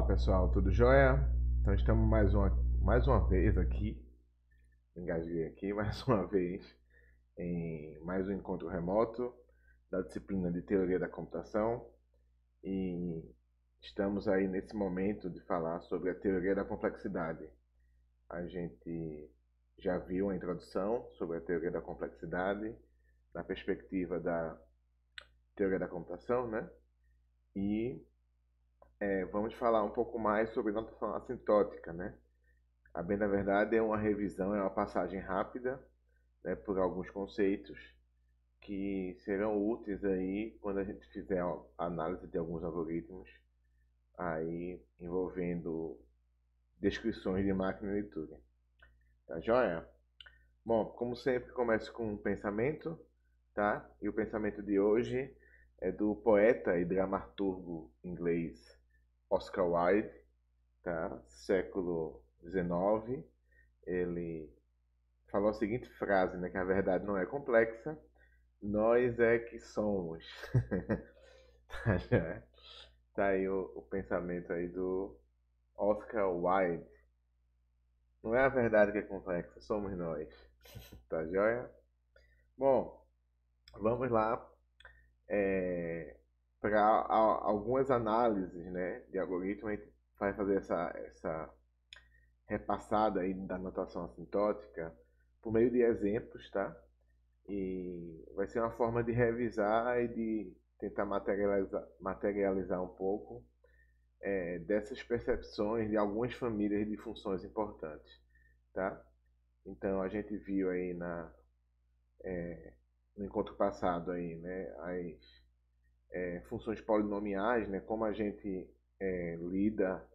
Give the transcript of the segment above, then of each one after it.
Fala pessoal, tudo jóia? Então estamos mais uma vez aqui, engasguei aqui mais uma vez em mais um encontro remoto da disciplina de Teoria da Computação e estamos aí nesse momento de falar sobre a teoria da complexidade. A gente já viu a introdução sobre a teoria da complexidade na perspectiva da teoria da computação, né? E vamos falar um pouco mais sobre notação assintótica, né? A bem da verdade é uma revisão, é uma passagem rápida, né, por alguns conceitos que serão úteis aí quando a gente fizer a análise de alguns algoritmos aí envolvendo descrições de máquina de Turing. Tá joia? Bom, como sempre começo com um pensamento, tá? E o pensamento de hoje é do poeta e dramaturgo inglês Oscar Wilde, tá? Século XIX. Ele falou a seguinte frase, né, que a verdade não é complexa, nós é que somos. Tá aí o pensamento aí do Oscar Wilde. Não é a verdade que é complexa, somos nós. Tá joia? Bom, vamos lá para algumas análises, né, de algoritmo. A gente vai fazer essa repassada aí da notação assintótica por meio de exemplos, tá? E vai ser uma forma de revisar e de tentar materializar um pouco dessas percepções de algumas famílias de funções importantes, tá? Então a gente viu aí no encontro passado aí, né, as funções polinomiais, né, como a gente lida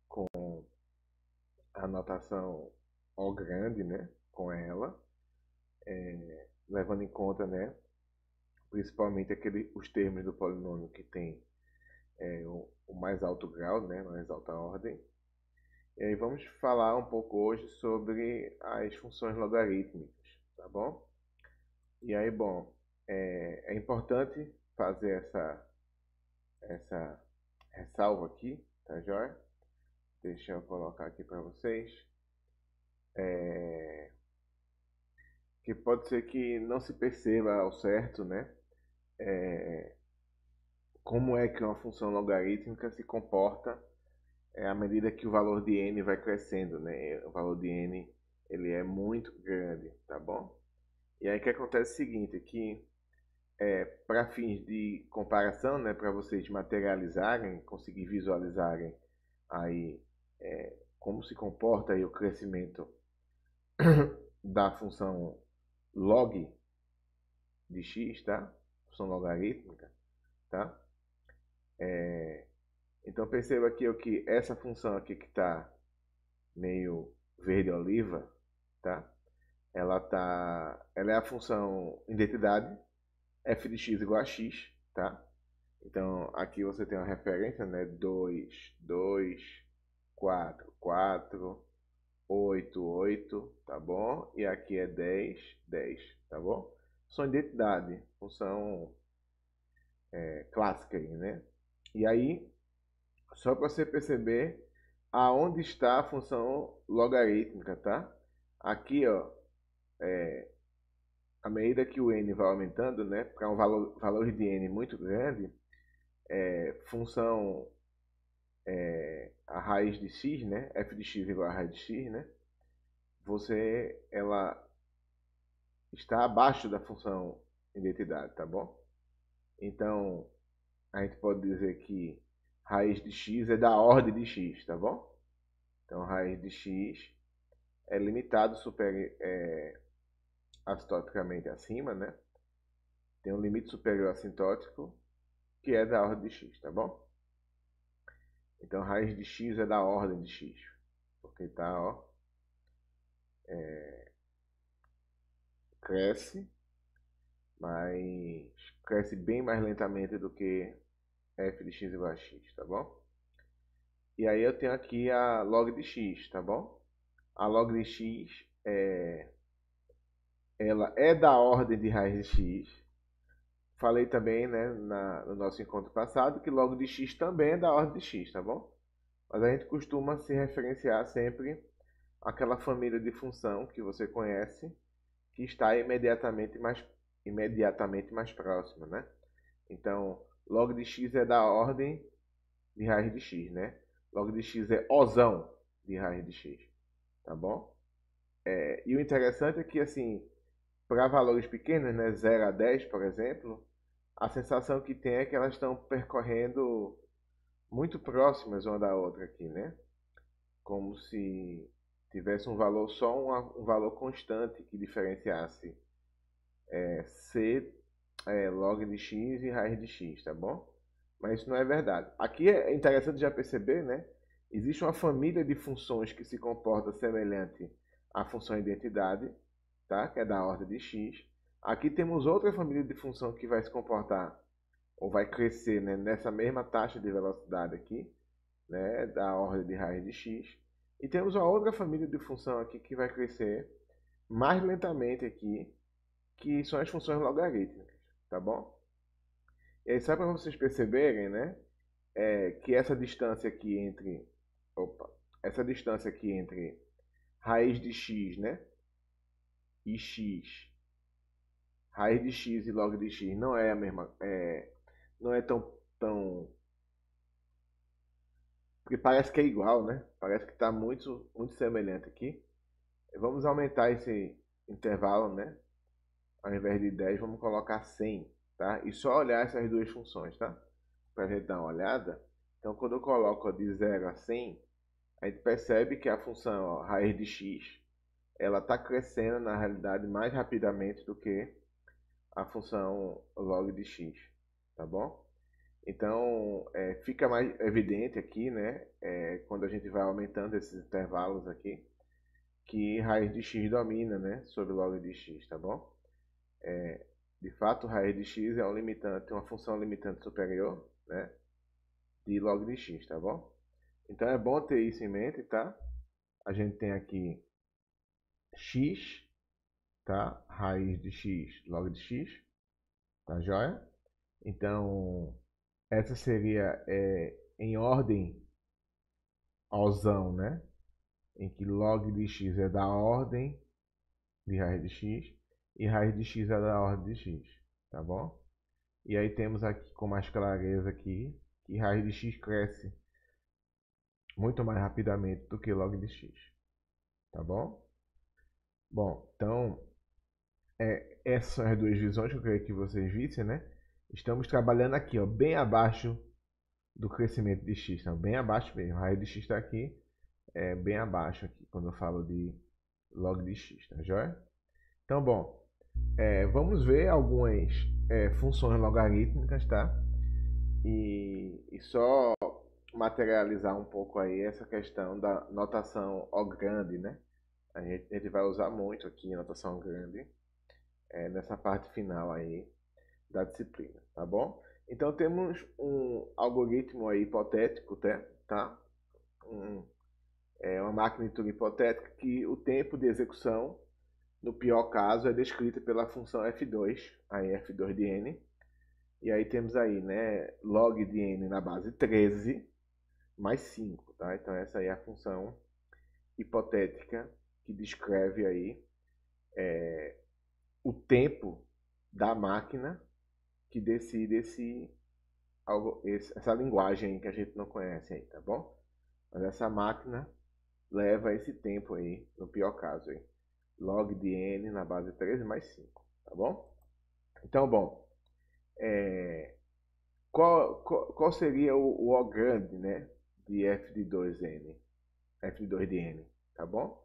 com a notação O grande, né, com ela, levando em conta, né, principalmente os termos do polinômio que tem o mais alto grau, né, mais alta ordem. E aí vamos falar um pouco hoje sobre as funções logarítmicas, tá bom? E aí, bom, é importante fazer essa ressalva aqui, tá joia? Deixa eu colocar aqui para vocês. Que pode ser que não se perceba ao certo, né? Como é que uma função logarítmica se comporta à medida que o valor de n vai crescendo, né? O valor de n ele é muito grande, tá bom? E aí o que acontece é o seguinte, que para fins de comparação, né, para vocês materializarem, conseguir visualizarem aí como se comporta aí o crescimento da função log de x, tá? Função logarítmica, tá? Então perceba aqui que essa função aqui que está meio verde oliva, tá? Ela é a função identidade f de x igual a x, tá? Então aqui você tem uma referência, né? 2, 2, 4, 4, 8, 8, tá bom? E aqui é 10, 10, tá bom? Função identidade, função clássica aí, né? E aí, só para você perceber aonde está a função logarítmica, tá? Aqui, ó, à medida que o n vai aumentando, né, para um valor de n muito grande, função a raiz de x, né, f de x igual a raiz de x, né, ela está abaixo da função identidade, tá bom? Então, a gente pode dizer que raiz de x é da ordem de x, tá bom? Então, raiz de x é limitado assintoticamente acima, né? Tem um limite superior assintótico que é da ordem de x, tá bom? Então, raiz de x é da ordem de x, porque tá, ó, cresce, mas cresce bem mais lentamente do que f de x igual a x, tá bom? E aí eu tenho aqui a log de x, tá bom? A log de x ela é da ordem de raiz de x. Falei também, né, no nosso encontro passado que log de x também é da ordem de x, tá bom? mas a gente costuma se referenciar sempre àquela família de função que você conhece, que está imediatamente mais próxima, né? Então, log de x é da ordem de raiz de x, né? Log de x é osão de raiz de x, tá bom? E o interessante é que, assim, para valores pequenos, né, 0 a 10, por exemplo, a sensação que tem é que elas estão percorrendo muito próximas uma da outra aqui, né? Como se tivesse um valor só um valor constante que diferenciasse c log de x e raiz de x, tá bom? Mas isso não é verdade. Aqui é interessante já perceber, né? Existe uma família de funções que se comporta semelhante à função identidade, tá? Que é da ordem de x. Aqui temos outra família de função que vai se comportar ou vai crescer, né, nessa mesma taxa de velocidade aqui, né, da ordem de raiz de x. E temos uma outra família de função aqui que vai crescer mais lentamente aqui, que são as funções logarítmicas, tá bom? E aí só para vocês perceberem, né, que essa distância aqui entre, essa distância aqui entre raiz de x, né, e x, raiz de x e log de x não é a mesma, não é tão, porque parece que é igual, né? Parece que está muito semelhante aqui. Vamos aumentar esse intervalo, né? Ao invés de 10, vamos colocar 100, tá? E só olhar essas duas funções, tá? Para a gente dar uma olhada. Então, quando eu coloco de 0 a 100, a gente percebe que a função raiz de x, ela está crescendo, na realidade, mais rapidamente do que a função log de x, tá bom? Então, fica mais evidente aqui, né, quando a gente vai aumentando esses intervalos aqui, que raiz de x domina, né, sobre log de x, tá bom? De fato, raiz de x é um limitante, uma função limitante superior, né, de log de x, tá bom? Então é bom ter isso em mente, tá? A gente tem aqui x, tá? Raiz de x, log de x, tá joia? Então, essa seria em ordem aosão, né? Em que log de x é da ordem de raiz de x e raiz de x é da ordem de x, tá bom? E aí temos aqui com mais clareza aqui que raiz de x cresce muito mais rapidamente do que log de x, tá bom? Bom, então essas são as duas visões que eu queria que vocês vissem, né? Estamos trabalhando aqui, ó, bem abaixo do crescimento de x, então bem abaixo mesmo. A raiz de x está aqui, bem abaixo aqui, quando eu falo de log de x, tá joia? Então, bom, vamos ver algumas funções logarítmicas, tá? E só materializar um pouco aí essa questão da notação O grande, né? A gente vai usar muito aqui a notação grande nessa parte final aí da disciplina, tá bom? Então temos um algoritmo aí hipotético, tá? Uma máquina de Turing hipotética que o tempo de execução, no pior caso, é descrita pela função f2, aí f2 de n. E aí temos aí, né, log de n na base 13 mais 5, tá? Então essa aí é a função hipotética que descreve aí o tempo da máquina que decide essa linguagem que a gente não conhece aí, tá bom? Mas essa máquina leva esse tempo aí, no pior caso aí. Log de n na base 13 mais 5, tá bom? Então, bom, qual seria o O grande, né, de f de 2n, f de 2 de n, tá bom?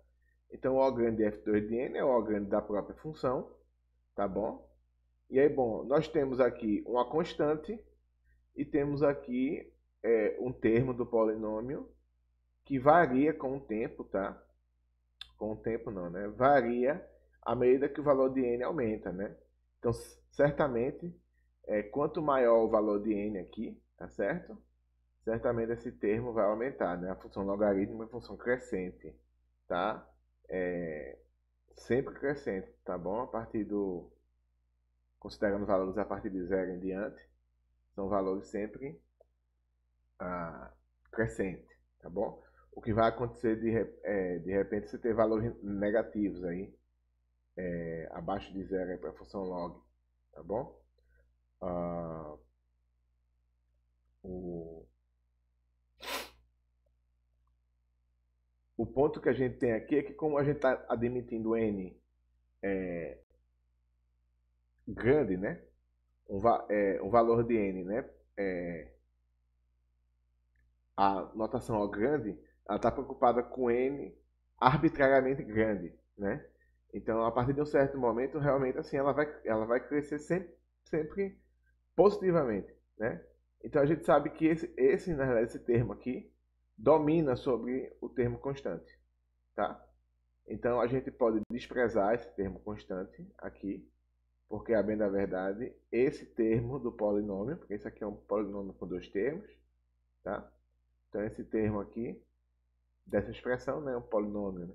Então, o O grande de f2 de n é o O grande da própria função, tá bom? E aí, bom, nós temos aqui uma constante e temos aqui um termo do polinômio que varia com o tempo, tá? Com o tempo não, né? Varia à medida que o valor de n aumenta, né? Então, certamente, quanto maior o valor de n aqui, tá certo? Certamente esse termo vai aumentar, né? A função logarítmica é uma função crescente, tá? Sempre crescente, tá bom? Considerando valores a partir de zero em diante, são valores sempre crescentes. tá bom? O que vai acontecer de repente se ter valores negativos aí, abaixo de zero para a função log, tá bom? Ah, o, o ponto que a gente tem aqui é que como a gente está admitindo n grande, né? Um valor de n, né? A notação O grande, ela está preocupada com n arbitrariamente grande, né? Então, a partir de um certo momento, realmente, assim, ela vai crescer sempre positivamente, né? Então, a gente sabe que na realidade, esse termo aqui domina sobre o termo constante, tá? Então, a gente pode desprezar esse termo constante aqui, porque, a bem da verdade, esse termo do polinômio, porque esse aqui é um polinômio com dois termos, tá? Então, esse termo aqui, dessa expressão, né, um polinômio, né?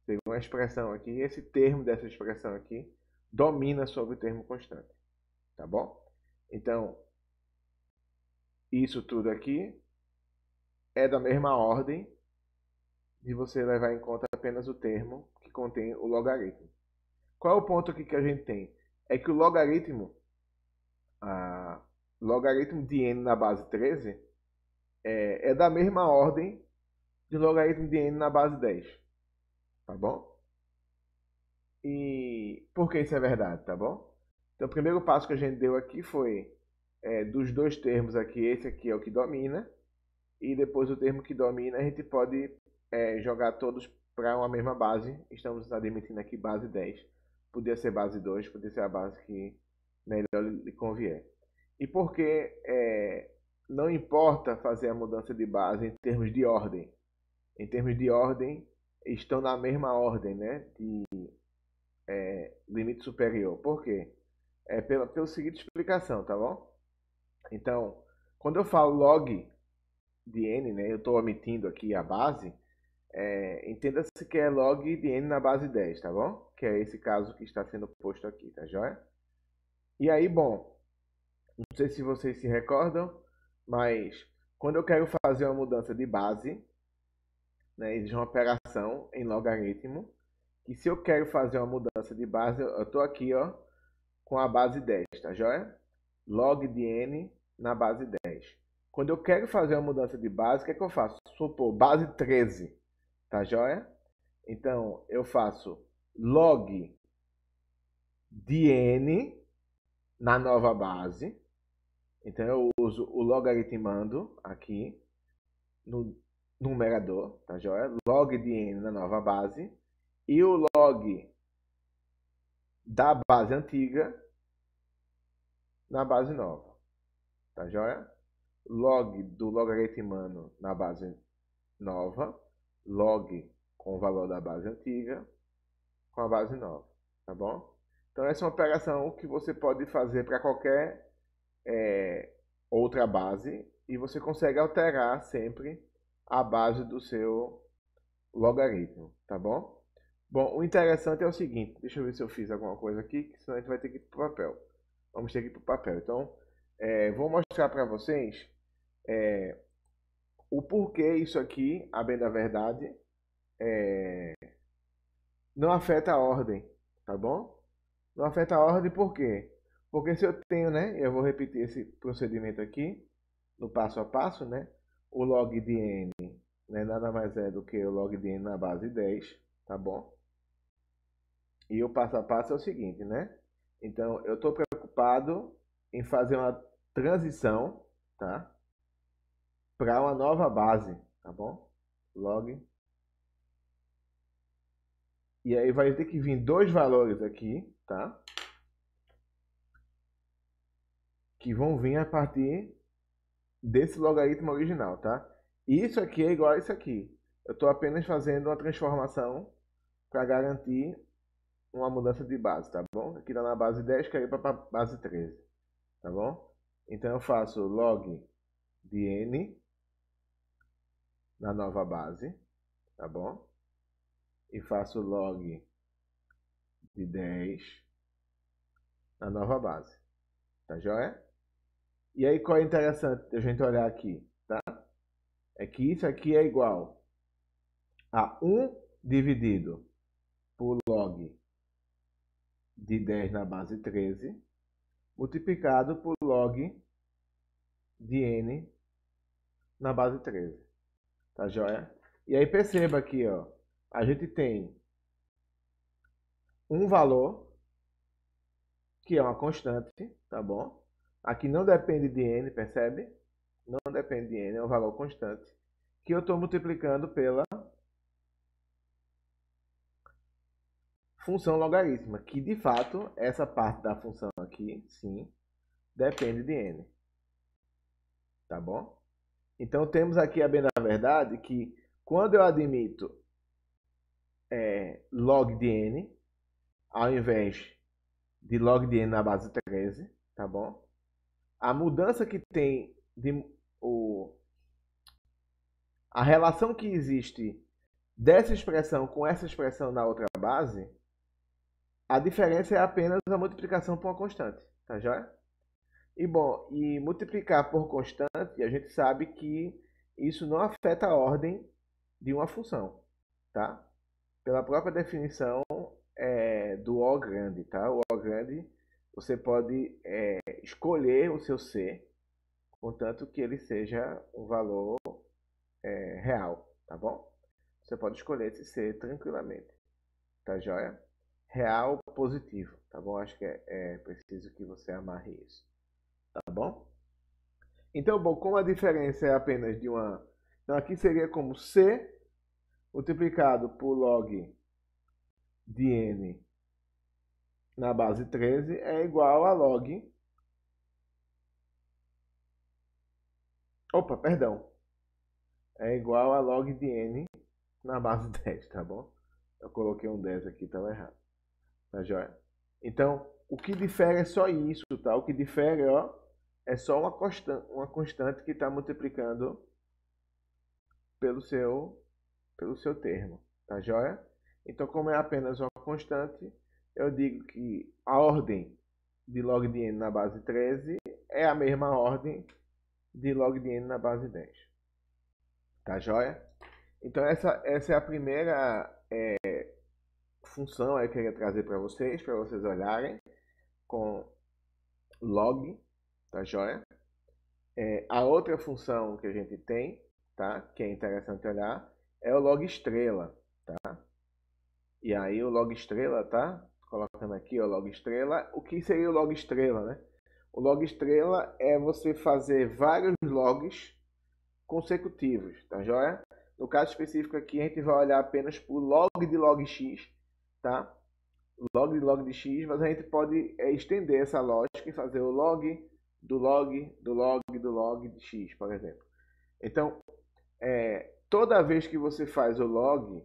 Tem uma expressão aqui, e esse termo dessa expressão aqui domina sobre o termo constante, tá bom? Então, isso tudo aqui é da mesma ordem de você levar em conta apenas o termo que contém o logaritmo. Qual é o ponto aqui que a gente tem? É que o logaritmo de n na base 13 é da mesma ordem de logaritmo de n na base 10, tá bom? E por que isso é verdade, tá bom? Então, o primeiro passo que a gente deu aqui foi dos dois termos aqui, esse aqui é o que domina, e depois o termo que domina a gente pode jogar todos para uma mesma base. Estamos admitindo aqui base 10. Podia ser base 2, podia ser a base que melhor lhe convier. E por que não importa fazer a mudança de base em termos de ordem? Em termos de ordem, estão na mesma ordem, né? De limite superior. Por quê? Pela seguinte explicação, tá bom? Então, quando eu falo log de n, né, eu estou omitindo aqui a base, entenda-se que é log de n na base 10, tá bom? Que é esse caso que está sendo posto aqui, tá joia? E aí, bom, não sei se vocês se recordam, mas quando eu quero fazer uma mudança de base, né, existe uma operação em logaritmo, que se eu quero fazer uma mudança de base, eu estou aqui, ó, com a base 10, tá joia? Log de n na base 10. Quando eu quero fazer uma mudança de base, o que é que eu faço? Supor, base 13, tá joia? Então, eu faço log de n na nova base. Então, eu uso o logaritmando aqui no numerador, tá joia? Log de n na nova base. E o log da base antiga na base nova, tá joia? Log do logaritmando na base nova, log com o valor da base antiga com a base nova, tá bom? Então essa é uma operação que você pode fazer para qualquer outra base e você consegue alterar sempre a base do seu logaritmo, tá bom? Bom, o interessante é o seguinte, deixa eu ver se eu fiz alguma coisa aqui, que senão a gente vai ter que ir para o papel. Vamos ter que ir para o papel. Então, vou mostrar para vocês o porquê isso aqui, a bem da verdade, não afeta a ordem, tá bom? Não afeta a ordem por quê? Porque se eu tenho, né, eu vou repetir esse procedimento aqui, no passo a passo, né? O log de n, né, nada mais é do que o log de n na base 10, tá bom? E o passo a passo é o seguinte, né? Então, eu estou preocupado em fazer uma transição, tá? Para uma nova base, tá bom? Log. E aí vai ter que vir dois valores aqui, tá? Que vão vir a partir desse logaritmo original, tá? E isso aqui é igual a isso aqui. Eu estou apenas fazendo uma transformação para garantir uma mudança de base, tá bom? Aqui está na base 10, quero ir para a base 13, tá bom? Então eu faço log de n na nova base, tá bom? E faço log de 10 na nova base, tá joia? E aí qual é interessante a gente olhar aqui, tá? é que isso aqui é igual a 1 dividido por log de 10 na base 13, multiplicado por log de n na base 13. Tá joia? E aí perceba aqui, ó, a gente tem um valor que é uma constante, tá bom? Aqui não depende de n, percebe? Não depende de n, é um valor constante, que eu estou multiplicando pela função logarítmica, que de fato, essa parte da função aqui, sim, depende de n. Tá bom? Então temos aqui a bem da verdade que quando eu admito log de n, ao invés de log de n na base 13, tá bom? A mudança que tem a relação que existe dessa expressão com essa expressão na outra base, a diferença é apenas a multiplicação por uma constante, tá joia? E bom, e multiplicar por constante, a gente sabe que isso não afeta a ordem de uma função, tá? Pela própria definição do O grande, tá? O O grande, você pode escolher o seu C, contanto que ele seja um valor real, tá bom? Você pode escolher esse C tranquilamente, tá joia? Real positivo, tá bom? Acho que é preciso que você amarre isso, tá bom? Então, bom, como a diferença é apenas de uma... Então, aqui seria como C multiplicado por log de n na base 13 é igual a log... Opa, perdão. É igual a log de n na base 10, tá bom? Eu coloquei um 10 aqui, estava errado. Tá joia? Então, o que difere é só isso, tá? O que difere, ó, é só uma constante que está multiplicando pelo seu termo, tá joia? Então, como é apenas uma constante, eu digo que a ordem de log de n na base 13 é a mesma ordem de log de n na base 10. Tá joia? Então, essa é a primeira função que eu queria trazer para vocês olharem com log, tá joia? A outra função que a gente tem, tá? Que é interessante olhar, é o log estrela, tá? E aí o log estrela, tá? Colocando aqui o log estrela. O que seria o log estrela, né? O log estrela é você fazer vários logs consecutivos, tá joia? No caso específico aqui, a gente vai olhar apenas por log de log x, tá? Log de log de x, mas a gente pode estender essa lógica e fazer o log do log do log do log de x, por exemplo. Então, toda vez que você faz o log,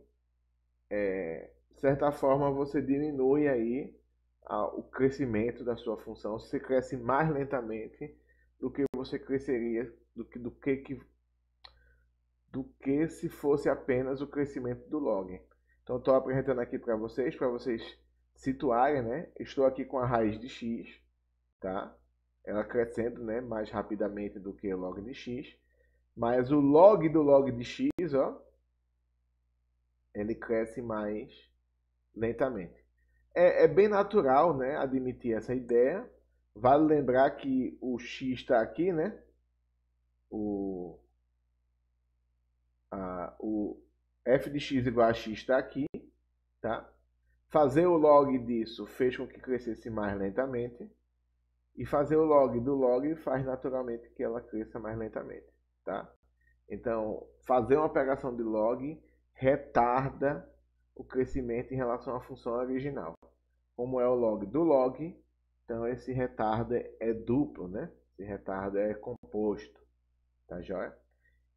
de certa forma você diminui aí o crescimento da sua função. Você cresce mais lentamente do que você cresceria, do que se fosse apenas o crescimento do log. Então, estou apresentando aqui para vocês situarem, né? Estou aqui com a raiz de x, tá? Ela crescendo, né, mais rapidamente do que o log de x. Mas o log do log de x, ó, ele cresce mais lentamente. É bem natural, né, admitir essa ideia. Vale lembrar que o x está aqui, né? O f de x igual a x está aqui, tá? Fazer o log disso fez com que crescesse mais lentamente. E fazer o log do log faz naturalmente que ela cresça mais lentamente, tá? Então, fazer uma operação de log retarda o crescimento em relação à função original. Como é o log do log, então esse retardo é duplo, né? Esse retardo é composto, tá joia?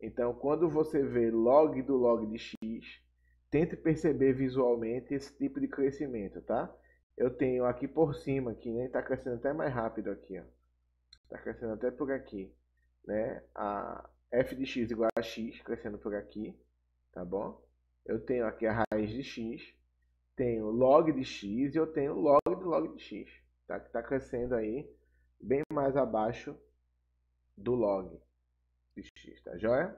Então, quando você vê log do log de x, tente perceber visualmente esse tipo de crescimento, tá? Eu tenho aqui por cima, aqui, né? Está crescendo até mais rápido aqui, ó. Está crescendo até por aqui, né? A f de x igual a x, crescendo por aqui, tá bom? Eu tenho aqui a raiz de x, tenho log de x e eu tenho log do log de x, tá? Que está crescendo aí bem mais abaixo do log de x, tá joia?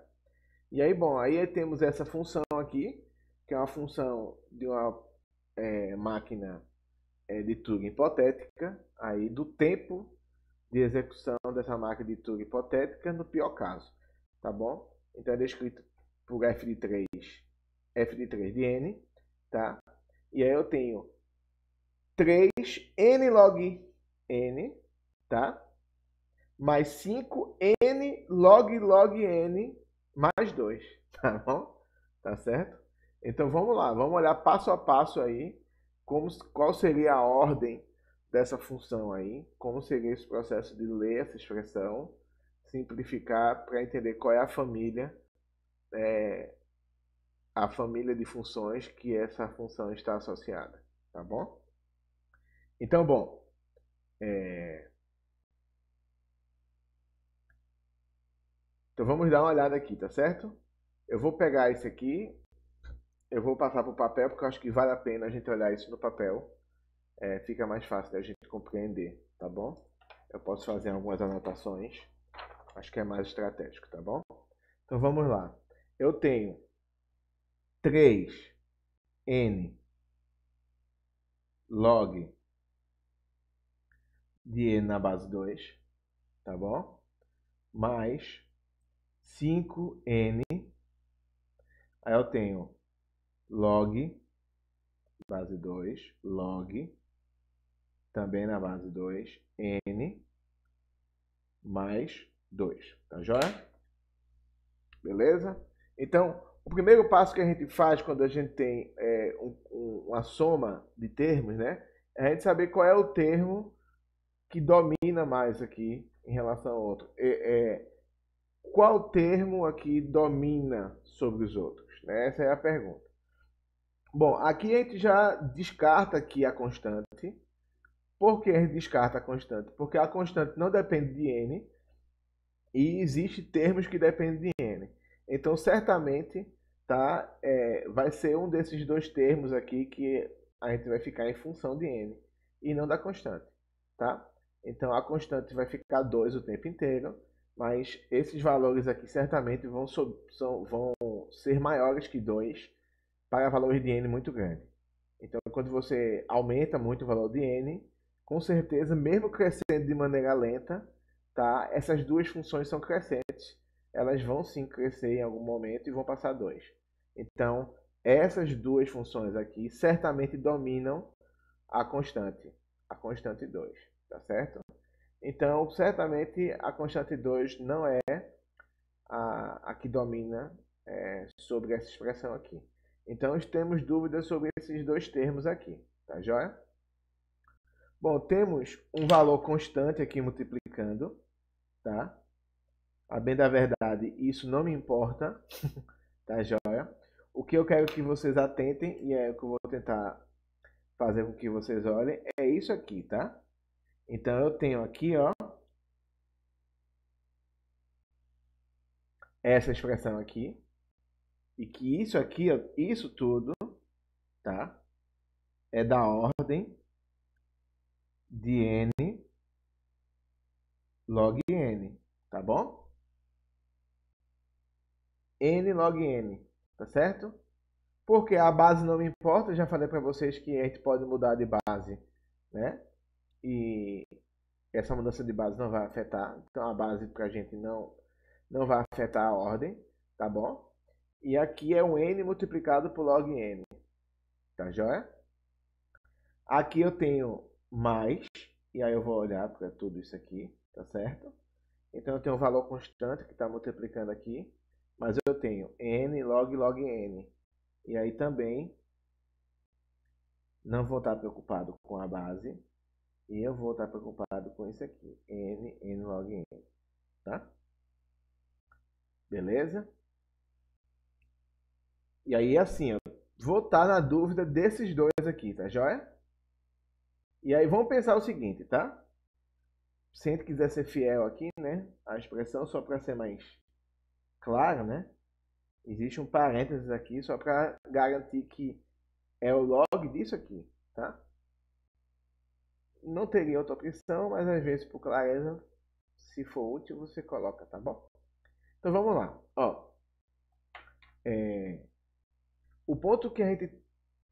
E aí, bom, aí temos essa função aqui, que é uma função de uma máquina de Turing hipotética, aí do tempo de execução dessa máquina de Turing hipotética no pior caso, tá bom? Então é descrito por f de 3 de n, tá? E aí eu tenho 3n log n, tá? Mais 5n log n mais 2, tá bom? Tá certo? Então vamos lá, vamos olhar passo a passo aí qual seria a ordem dessa função aí, como seria esse processo de ler essa expressão, simplificar para entender qual é a família de funções que essa função está associada, tá bom? Então, bom, então vamos dar uma olhada aqui, tá certo? Eu vou pegar esse aqui, eu vou passar para o papel porque eu acho que vale a pena a gente olhar isso no papel. Fica mais fácil da gente compreender, tá bom? Eu posso fazer algumas anotações, acho que é mais estratégico, tá bom? Então vamos lá. Eu tenho 3n log de n na base 2, tá bom? Mais 5n, aí eu tenho log base 2, log também na base 2, n mais 2, tá joia? Beleza? Então, o primeiro passo que a gente faz quando a gente tem uma soma de termos, né? É a gente saber qual é o termo que domina mais aqui em relação ao outro. Qual termo aqui domina sobre os outros? Né? Essa é a pergunta. Bom, aqui a gente já descarta aqui a constante. Por que a gente descarta a constante? Porque a constante não depende de n e existe termos que dependem de n. Então, certamente, tá, vai ser um desses dois termos aqui que a gente vai ficar em função de n e não da constante, tá? Então, a constante vai ficar 2 o tempo inteiro, mas esses valores aqui certamente vão ser maiores que 2 para valores de n muito grande. Então, quando você aumenta muito o valor de n, com certeza, mesmo crescendo de maneira lenta, tá? Essas duas funções são crescentes. Elas vão sim crescer em algum momento e vão passar 2. Então, essas duas funções aqui certamente dominam a constante 2, tá certo? Então, certamente a constante 2 não é a que domina sobre essa expressão aqui. Então, temos dúvidas sobre esses dois termos aqui, tá joia? Bom, temos um valor constante aqui multiplicando, tá? A bem da verdade, isso não me importa, tá joia? O que eu quero que vocês atentem, e é o que eu vou tentar fazer com que vocês olhem, é isso aqui, tá? Então, eu tenho aqui, ó, essa expressão aqui, e que isso aqui, ó, isso tudo, tá? É da ordem de n log n, tá bom? N log n, tá certo? Porque a base não me importa, eu já falei para vocês que a gente pode mudar de base, né? E essa mudança de base não vai afetar, então a base para a gente não vai afetar a ordem, tá bom? E aqui é um n multiplicado por log n, tá joia? Aqui eu tenho mais, e aí eu vou olhar para tudo isso aqui, tá certo? Então eu tenho um valor constante que está multiplicando aqui, mas eu tenho n log n. E aí também não vou estar preocupado com a base, e eu vou estar preocupado com isso aqui, n log n, tá? Beleza? E aí assim, ó, vou estar na dúvida desses dois aqui, tá joia? E aí vamos pensar o seguinte, tá? Se a gente quiser ser fiel aqui, né? A expressão só para ser mais claro, né? Existe um parênteses aqui só para garantir que é o log disso aqui, tá? Não teria outra opção, mas às vezes por clareza, se for útil, você coloca, tá bom? Então vamos lá, ó. O ponto que a gente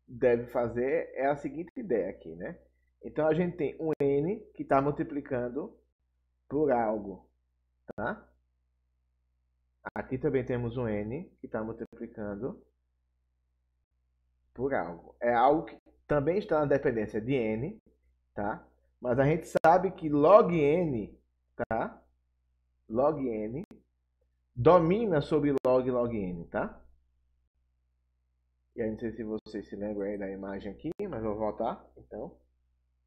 deve fazer é a seguinte ideia aqui, né? Então a gente tem um n que está multiplicando por algo, tá? Aqui também temos um n que está multiplicando por algo. É algo que também está na dependência de n, tá? Mas a gente sabe que log n, tá? Log n domina sobre log n, tá? E aí não sei se vocês se lembram aí da imagem aqui, mas vou voltar, então,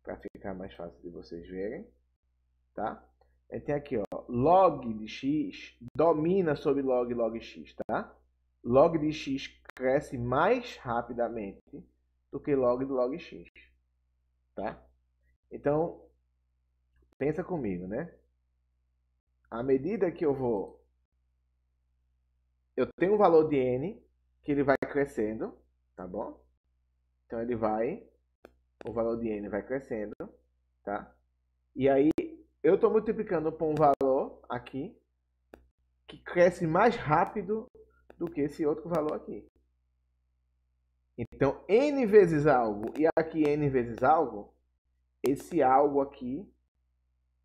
para ficar mais fácil de vocês verem, tá? A gente tem aqui, ó, log de x domina sobre log x, tá? Log de x cresce mais rapidamente do que log x, tá? Então, pensa comigo, né? À medida que eu tenho um valor de n que ele vai crescendo, tá bom? Então o valor de n vai crescendo, tá? E aí eu estou multiplicando por um valor aqui que cresce mais rápido do que esse outro valor aqui. Então, n vezes algo e aqui n vezes algo, esse algo aqui,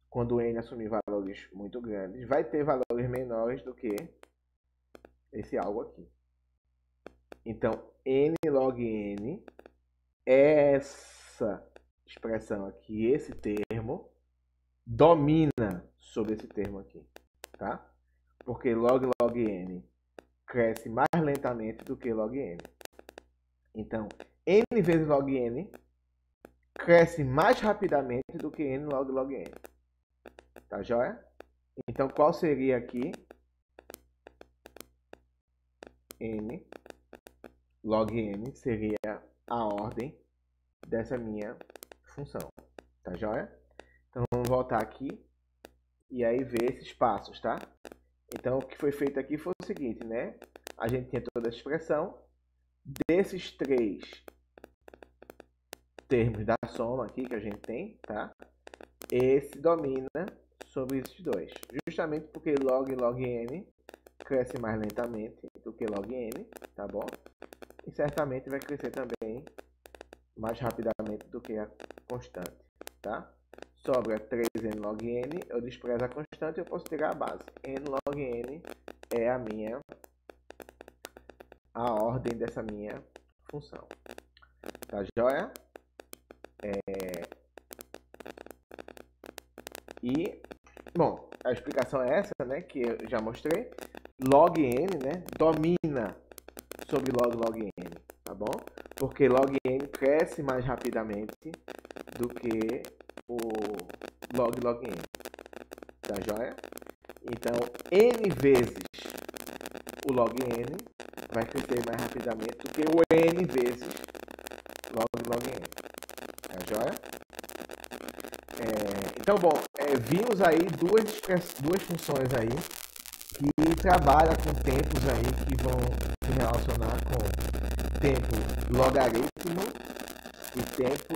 quando n assumir valores muito grandes, vai ter valores menores do que esse algo aqui. Então, n log n é essa expressão aqui, esse termo, domina sobre esse termo aqui, tá? Porque log n cresce mais lentamente do que log n. Então, n vezes log n cresce mais rapidamente do que n log n. Tá joia? Então, qual seria aqui? N log n seria a ordem dessa minha função. Tá joia? Então, vamos voltar aqui e aí ver esses passos, tá? Então, o que foi feito aqui foi o seguinte, né? A gente tinha toda a expressão. Desses três termos da soma aqui que a gente tem, tá? Esse domina sobre esses dois. Justamente porque log n cresce mais lentamente do que log n, tá bom? E certamente vai crescer também mais rapidamente do que a constante, tá? Sobra 3n log n, eu desprezo a constante e eu posso tirar a base. n log n é a ordem dessa minha função. Tá joia? E, bom, a explicação é essa, né, que eu já mostrei. Log n, né, domina sobre log n, tá bom? Porque log n cresce mais rapidamente do que o log n, tá joia? Então, n vezes o log n vai crescer mais rapidamente do que o n vezes log n, tá joia? Então, bom, vimos aí duas funções aí que trabalham com tempos aí que vão se relacionar com tempo logaritmo e tempo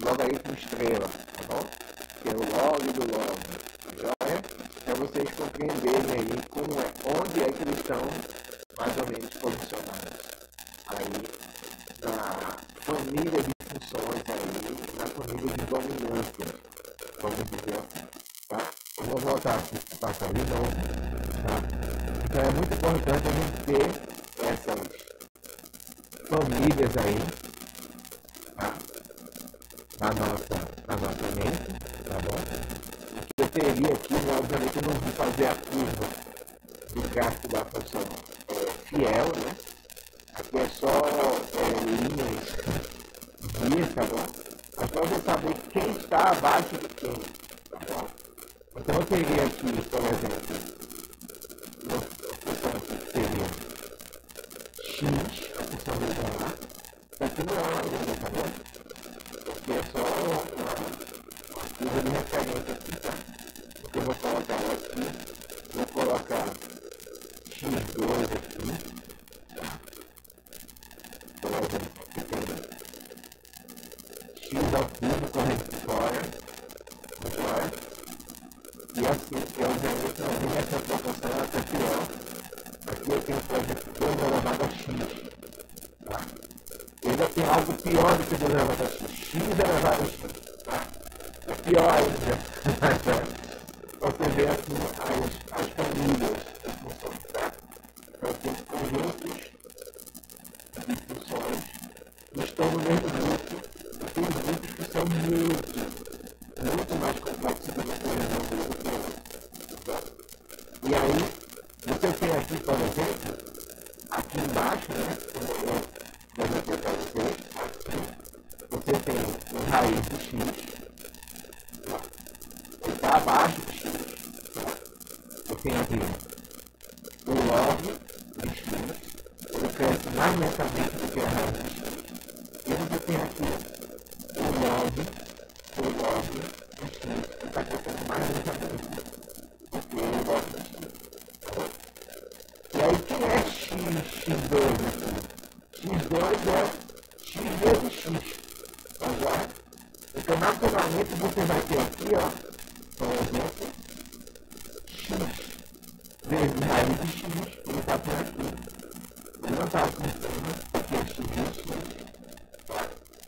logaritmo estrela, tá bom? Que é o log do log, joia? Para vocês compreenderem aí onde é que eles estão mais ou menos posicionados aí na família de funções aí, na família de dominância, vamos dizer assim, tá? Eu vou voltar aqui para passar de novo, tá? Então é muito importante a gente ter essas famílias aí, tá? Na nossa mente, tá bom? Eu teria aqui, né, obviamente eu não vou fazer a curva do gráfico da função fiel, né? Aqui é só linhas guias, tá bom? Mas para você saber quem está abaixo de quem, tá bom? Então eu teria aqui, por exemplo, a função aqui que seria x, a função linear, aqui não é uma linha, tá bom? Aqui é só uma curva de referência aqui, tá? Porque eu vou colocar ela aqui, vou colocar x2 aqui, por exemplo, aqui tem x ao cubo correndo fora, e assim, obviamente, não tem essa proporção até pior. Aqui aqui eu tenho, por exemplo, 2 elevado a x. Tá? Eu ainda tenho algo pior do que 2 elevado a x. X elevado a x. Tá? É pior ainda. Você vê aqui as famílias de funções. Tá? Então, tem conjuntos de funções que estão no mesmo grupo. E tem grupos que são muito mais complexos do que você resolver do que outros. Tá? E aí, você tem aqui, por exemplo, aqui embaixo, né, como eu demonstrei para vocês, você tem o raiz de x, que está abaixo de x. Você tem aqui o log de x, ele cresce mais lentamente do que a raiz de x. E você tem aqui o log de x, que está crescendo mais lentamente do que o log de x. E aí, quem é x2 aqui? x2 é x vezes x. Tá já? Então, naturalmente, você vai ter aqui, ó, por exemplo, x vezes raiz de x, ele está por aqui. Ele não está aqui em cima, aqui é x vezes x.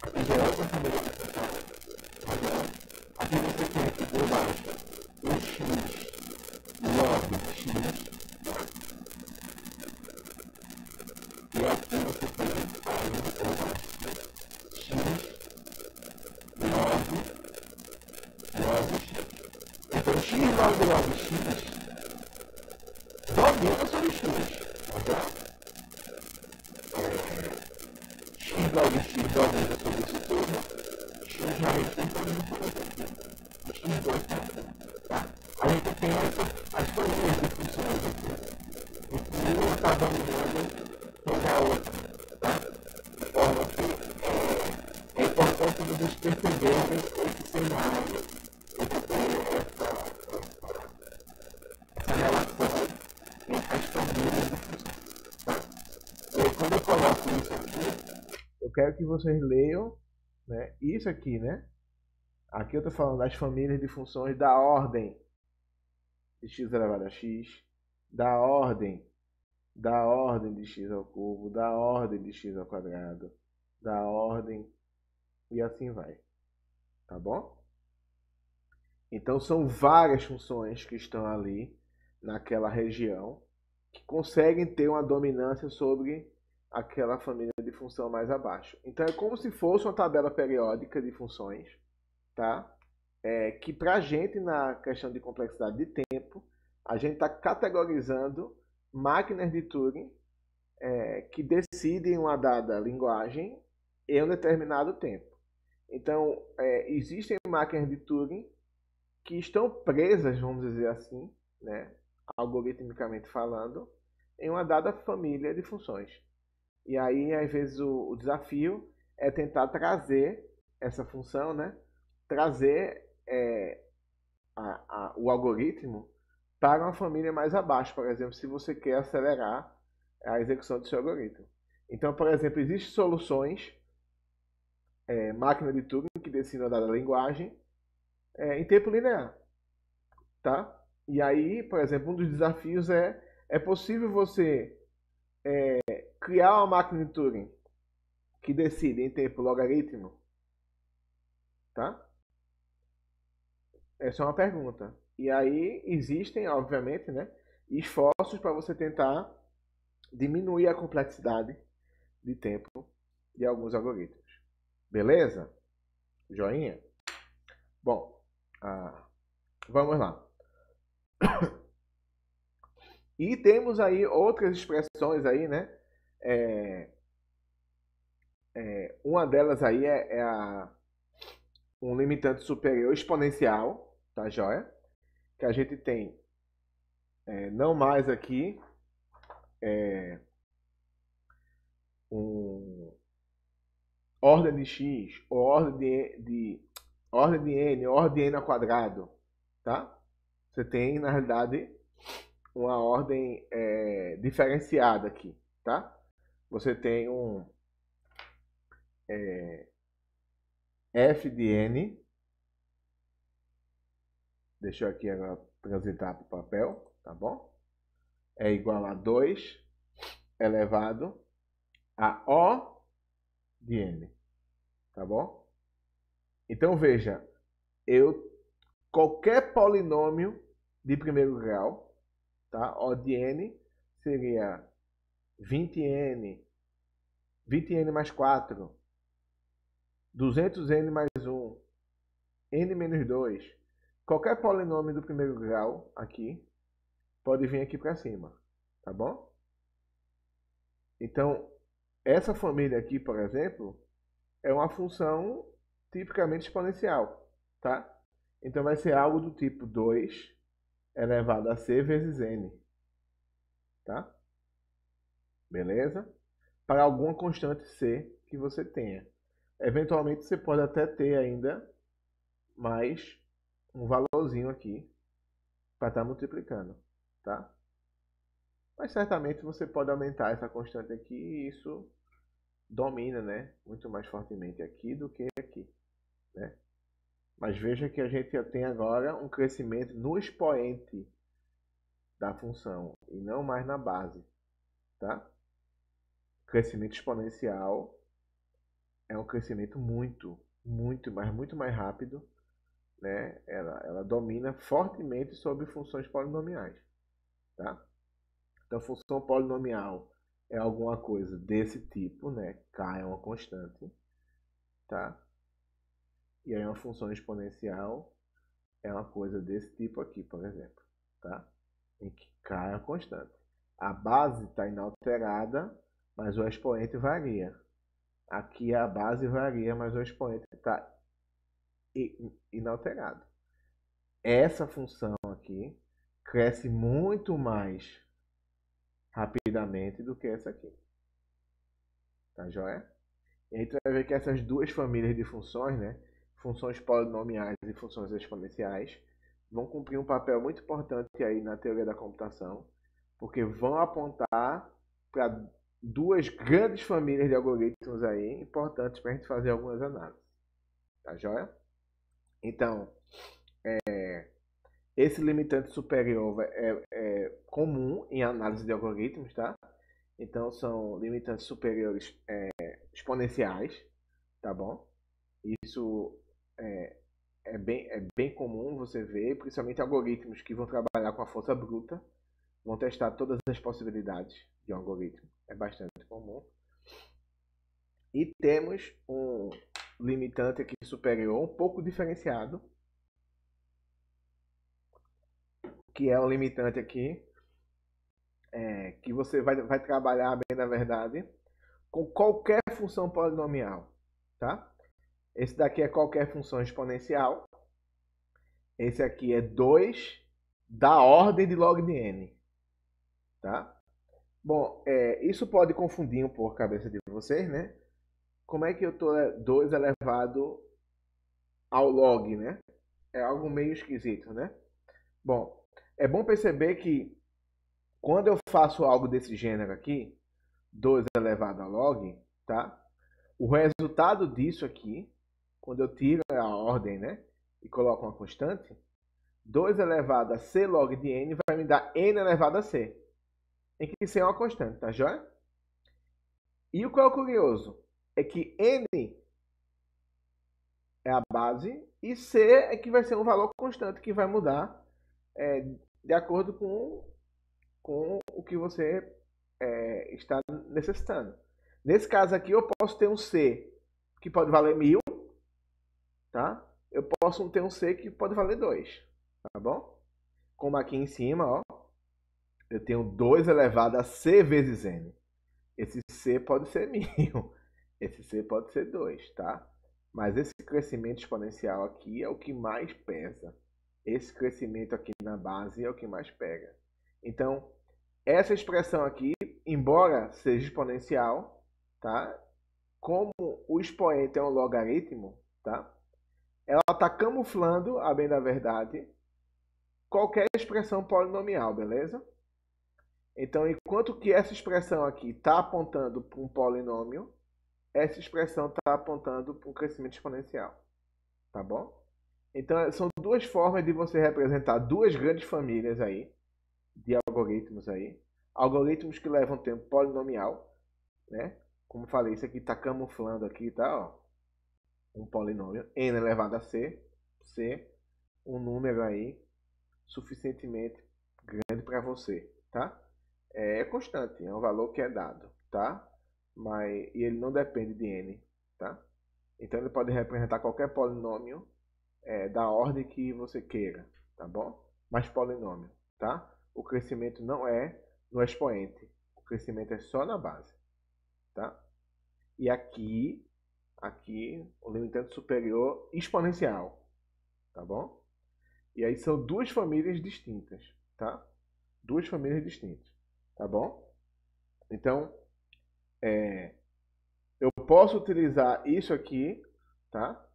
Aqui já é outra família de funções. Tá já? Aqui você tem aqui por baixo o x log de x. E aqui você tem aí por baixo x log x. Então, x log x domina sobre x. Tá? X log x domina sobre isso tudo. X raiz tem domina sobre isso aqui. X2 também. Tá? A gente tem as famílias de funções aqui. E que uma está dominando sobre a outra. Tá? De forma que é importante vocês perceberem esse cenário, essa relação entre as famílias de funções. Tá? E aí, quando eu coloco isso aqui, Eu quero que vocês leiam, né, isso aqui, né? Aqui eu estou falando das famílias de funções da ordem de x elevado a x, da ordem de x ao cubo, da ordem de x ao quadrado, da ordem e assim vai. Tá bom? Então são várias funções que estão ali naquela região que conseguem ter uma dominância sobre aquela família de função mais abaixo. Então é como se fosse uma tabela periódica de funções, tá? Que para a gente, na questão de complexidade de tempo, a gente está categorizando máquinas de Turing que decidem uma dada linguagem em um determinado tempo. Então, existem máquinas de Turing que estão presas, vamos dizer assim, né, algoritmicamente falando, em uma dada família de funções. E aí, às vezes, o desafio é tentar trazer essa função, né, trazer o algoritmo para uma família mais abaixo, por exemplo, se você quer acelerar a execução do seu algoritmo. Então, por exemplo, existem soluções, máquina de Turing, que decidem a dada linguagem em tempo linear. Tá? E aí, por exemplo, um dos desafios é possível você criar uma máquina de Turing que decide em tempo logaritmo? Tá? Essa é uma pergunta. E aí existem, obviamente, né, esforços para você tentar diminuir a complexidade de tempo de alguns algoritmos. Beleza? Joinha? Bom, vamos lá. E temos aí outras expressões aí, né? Uma delas aí um limitante superior exponencial, tá joia? Que a gente tem não mais aqui um ordem de x, ou ordem de n, ordem de n ao quadrado, tá? Você tem, na realidade, uma ordem diferenciada aqui, tá? Você tem um f de n, deixa eu aqui agora transitar para o papel, tá bom? É igual a 2 elevado a O de N, tá bom? Então veja, qualquer polinômio de primeiro grau, tá? O de N seria 20N mais 4, 200N mais 1, N menos 2. Qualquer polinômio do primeiro grau aqui pode vir aqui para cima, tá bom? Então, essa família aqui, por exemplo, é uma função tipicamente exponencial, tá? Então vai ser algo do tipo 2 elevado a c vezes n, tá? Beleza? Para alguma constante c que você tenha. Eventualmente você pode até ter ainda mais um valorzinho aqui para estar multiplicando, tá? Mas certamente você pode aumentar essa constante aqui e isso domina, né, muito mais fortemente aqui do que aqui, né? Mas veja que a gente já tem agora um crescimento no expoente da função e não mais na base, tá? Crescimento exponencial é um crescimento muito mais rápido, né? Ela domina fortemente sobre funções polinomiais, tá? Então, função polinomial é alguma coisa desse tipo, né? K é uma constante, tá? E aí uma função exponencial é uma coisa desse tipo aqui, por exemplo, tá? Em que K é uma constante. A base está inalterada, mas o expoente varia. Aqui a base varia, mas o expoente está inalterado. Essa função aqui cresce muito mais rapidamente do que essa aqui. Tá joia? E aí tu vai ver que essas duas famílias de funções, né? Funções polinomiais e funções exponenciais, vão cumprir um papel muito importante aí na teoria da computação, porque vão apontar para duas grandes famílias de algoritmos aí, importantes para a gente fazer algumas análises. Tá joia? Então, esse limitante superior é comum em análise de algoritmos, tá? Então, são limitantes superiores exponenciais, tá bom? Isso é bem comum você ver, principalmente algoritmos que vão trabalhar com a força bruta, vão testar todas as possibilidades de um algoritmo. É bastante comum. E temos um limitante aqui superior, um pouco diferenciado, que é o limitante aqui, que você vai trabalhar bem, na verdade, com qualquer função polinomial, tá? Esse daqui é qualquer função exponencial. Esse aqui é 2 da ordem de log de n, tá? Bom, isso pode confundir um pouco a cabeça de vocês, né? Como é que eu estou 2 elevado ao log, né? É algo meio esquisito, né? Bom, é bom perceber que quando eu faço algo desse gênero aqui, 2 elevado a log, tá? O resultado disso aqui, quando eu tiro a ordem, né? E coloco uma constante, 2 elevado a c log de n vai me dar n elevado a c. Em que c é uma constante, tá joia? E o que é o curioso? É que n é a base e c é que vai ser um valor constante que vai mudar de acordo com o que você está necessitando. Nesse caso aqui, eu posso ter um c que pode valer 1000, tá? Eu posso ter um c que pode valer 2, tá bom? Como aqui em cima, ó, eu tenho 2 elevado a c vezes n. Esse c pode ser 1000, esse c pode ser 2, tá? Mas esse crescimento exponencial aqui é o que mais pesa. Esse crescimento aqui na base é o que mais pega. Então, essa expressão aqui, embora seja exponencial, tá? Como o expoente é um logaritmo, tá? Ela está camuflando, a bem da verdade, qualquer expressão polinomial, beleza? Então, enquanto que essa expressão aqui está apontando para um polinômio, essa expressão está apontando para um crescimento exponencial, tá bom? Então, são duas formas de você representar duas grandes famílias aí, de algoritmos aí. algoritmos que levam tempo polinomial, né? Como falei, isso aqui está camuflando aqui, tá? Ó, um polinômio n elevado a c, um número aí suficientemente grande para você, tá? É constante, é um valor que é dado, tá? E ele não depende de n, tá? Então ele pode representar qualquer polinômio da ordem que você queira, tá bom? Mas polinômio, tá? O crescimento não é no expoente, o crescimento é só na base, tá? E aqui o limitante superior exponencial, tá bom? E aí são duas famílias distintas, tá? Duas famílias distintas, tá bom? Então, eu posso utilizar isso aqui, tá?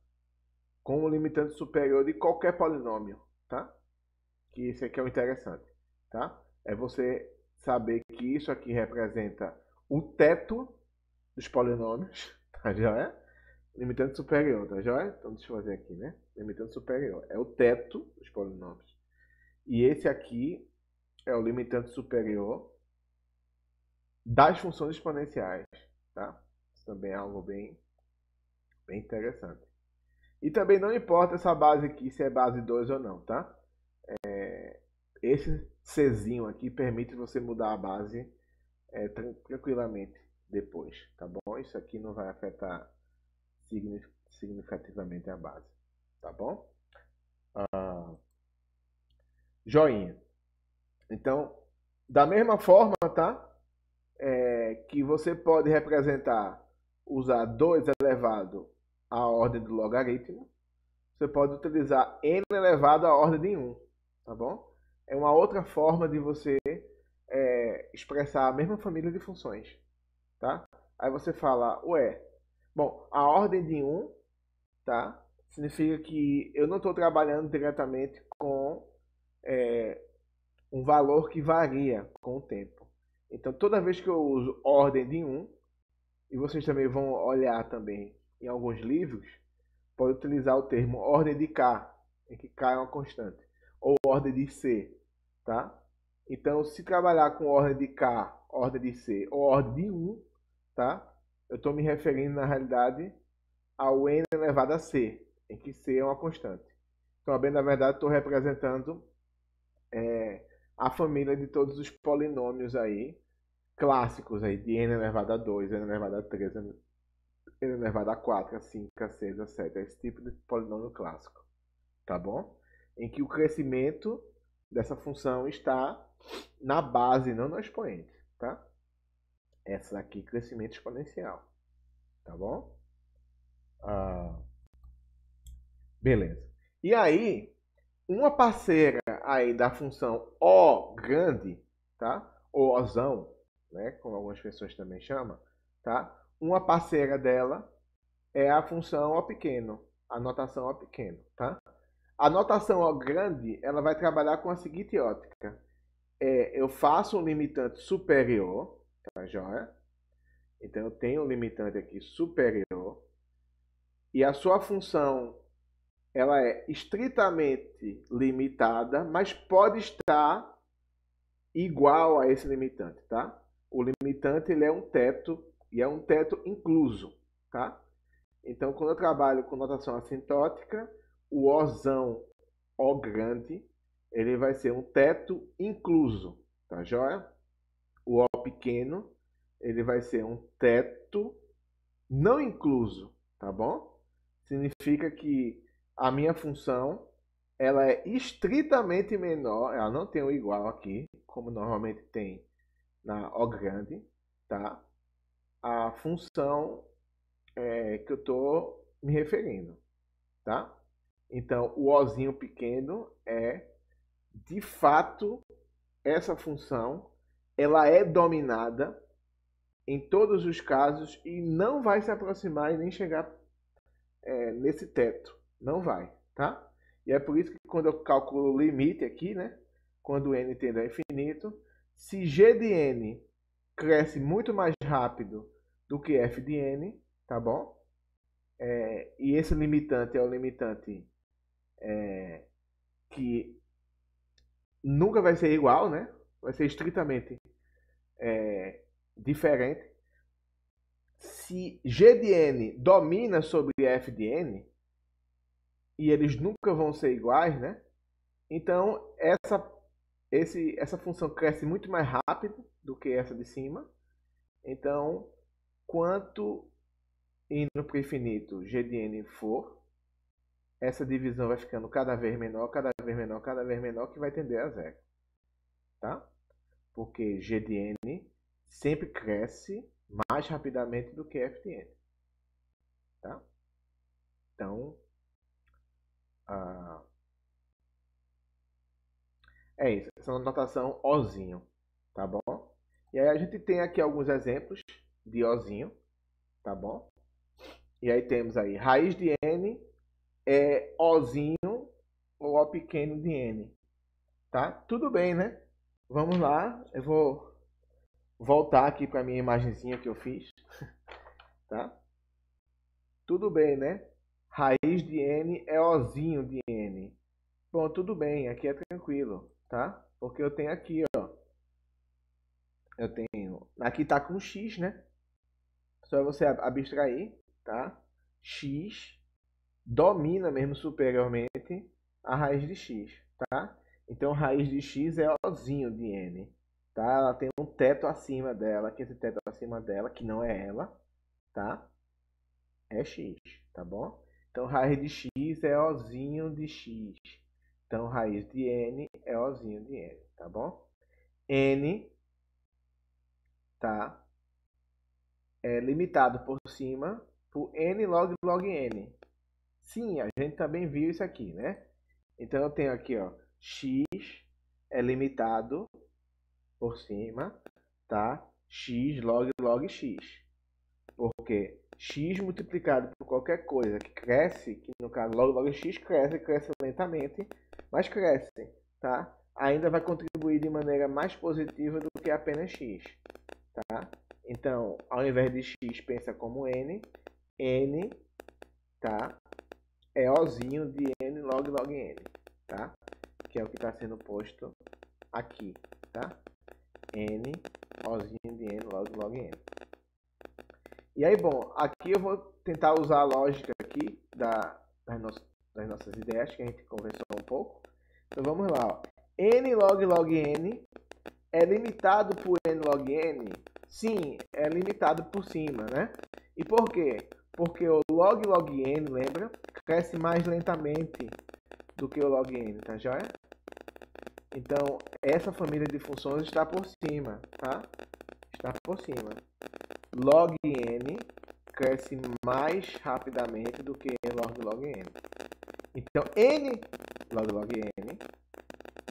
Como limitante superior de qualquer polinômio, tá? Que esse aqui é o interessante, tá? É você saber que isso aqui representa o teto dos polinômios, tá joia? Limitante superior, tá joia? Então deixa eu fazer aqui, né? Limitante superior é o teto dos polinômios. E esse aqui é o limitante superior das funções exponenciais, tá? Isso também é algo bem interessante. E também não importa essa base aqui, se é base 2 ou não, tá? Esse Czinho aqui permite você mudar a base tranquilamente depois, tá bom? Isso aqui não vai afetar significativamente a base, tá bom? Joinha. Então, da mesma forma, tá? Que você pode representar, usar 2 elevado à ordem do logaritmo, você pode utilizar n elevado à ordem de 1, tá bom? É uma outra forma de você expressar a mesma família de funções, tá? Aí você fala, bom, a ordem de 1, tá? Significa que eu não estou trabalhando diretamente com um valor que varia com o tempo. Então, toda vez que eu uso ordem de 1, e vocês também vão olhar também em alguns livros, pode utilizar o termo ordem de K, em que K é uma constante, ou ordem de C, tá? Então, se trabalhar com ordem de K, ordem de C ou ordem de 1, tá? Eu estou me referindo, na realidade, ao n elevado a C, em que C é uma constante. Então, bem, na verdade, estou representando a família de todos os polinômios aí, clássicos aí, de n elevado a 2, n elevado a 3, n elevado a 4, a 5, a 6, a 7. É esse tipo de polinômio clássico, tá bom? Em que o crescimento dessa função está na base, não no expoente, tá? Essa aqui, crescimento exponencial, tá bom? Beleza. E aí, uma parceira aí da função O grande, tá? Ou Ozão, né? Como algumas pessoas também chamam, tá? Uma parceira dela é a função O pequeno, a notação O pequeno, tá? A notação O grande, ela vai trabalhar com a seguinte ótica. Eu faço um limitante superior, tá joia? Então eu tenho um limitante aqui superior e a sua função ela é estritamente limitada, mas pode estar igual a esse limitante, tá? O limitante ele é um teto e é um teto incluso, tá? Então, quando eu trabalho com notação assintótica, o Ozão O grande, ele vai ser um teto incluso, tá joia? O O pequeno, ele vai ser um teto não incluso, tá bom? Significa que a minha função ela é estritamente menor, ela não tem o igual aqui, como normalmente tem na O grande, tá? A função que eu estou me referindo, tá? Então, o Ozinho pequeno é, de fato, essa função, ela é dominada em todos os casos e não vai se aproximar e nem chegar nesse teto. Não vai, tá? E é por isso que quando eu calculo o limite aqui, né? Quando n tende a infinito, se g de n cresce muito mais rápido do que f de n, tá bom? E esse limitante é o limitante que nunca vai ser igual, né? Vai ser estritamente diferente. Se G de N domina sobre F de N, e eles nunca vão ser iguais, né? Então, essa função cresce muito mais rápido do que essa de cima. Então, quanto indo para o infinito G de N for, essa divisão vai ficando cada vez menor, cada vez menor, cada vez menor, que vai tender a zero. Tá? Porque G de N sempre cresce mais rapidamente do que F de N. Tá? Então, é isso. Essa é uma notação Ozinho. Tá bom? E aí a gente tem aqui alguns exemplos de Ozinho. Tá bom? E aí temos aí, raiz de N é Ozinho ou O pequeno de N. Tá? Tudo bem, né? Vamos lá. Eu vou voltar aqui para a minha imagenzinha que eu fiz. Tá? Tudo bem, né? Raiz de N é Ozinho de N. Bom, tudo bem. Aqui é tranquilo. Tá? Porque eu tenho aqui, ó. Eu tenho... Aqui tá com X, né? Só você abstrair, tá? X domina mesmo superiormente a raiz de X, tá? Então, raiz de X é Ozinho de N, tá? Ela tem um teto acima dela, que esse teto acima dela, que não é ela, tá? É X, tá bom? Então, raiz de X é Ozinho de X. Então, raiz de N é Ozinho de N, tá bom? N, tá? É limitado por cima por N log N. Sim, a gente também viu isso aqui, né? Então eu tenho aqui, ó, X é limitado por cima, tá? X log X. Porque X multiplicado por qualquer coisa que cresce, que no caso log X cresce lentamente, mas cresce, tá? Ainda vai contribuir de maneira mais positiva do que apenas X, tá? Então, ao invés de X, pensa como N, tá? É Ozinho de N log N, tá? Que é o que está sendo posto aqui, tá? N, Ozinho de N log N. E aí, bom, aqui eu vou tentar usar a lógica aqui das nossas ideias, que a gente conversou um pouco. Então, vamos lá, ó. N log N é limitado por N log N? Sim, é limitado por cima, né? E por quê? Porque o log N, lembra? Cresce mais lentamente do que o log N, tá joia? Então, essa família de funções está por cima, tá? Está por cima. Log N cresce mais rapidamente do que N log N. Então, N log N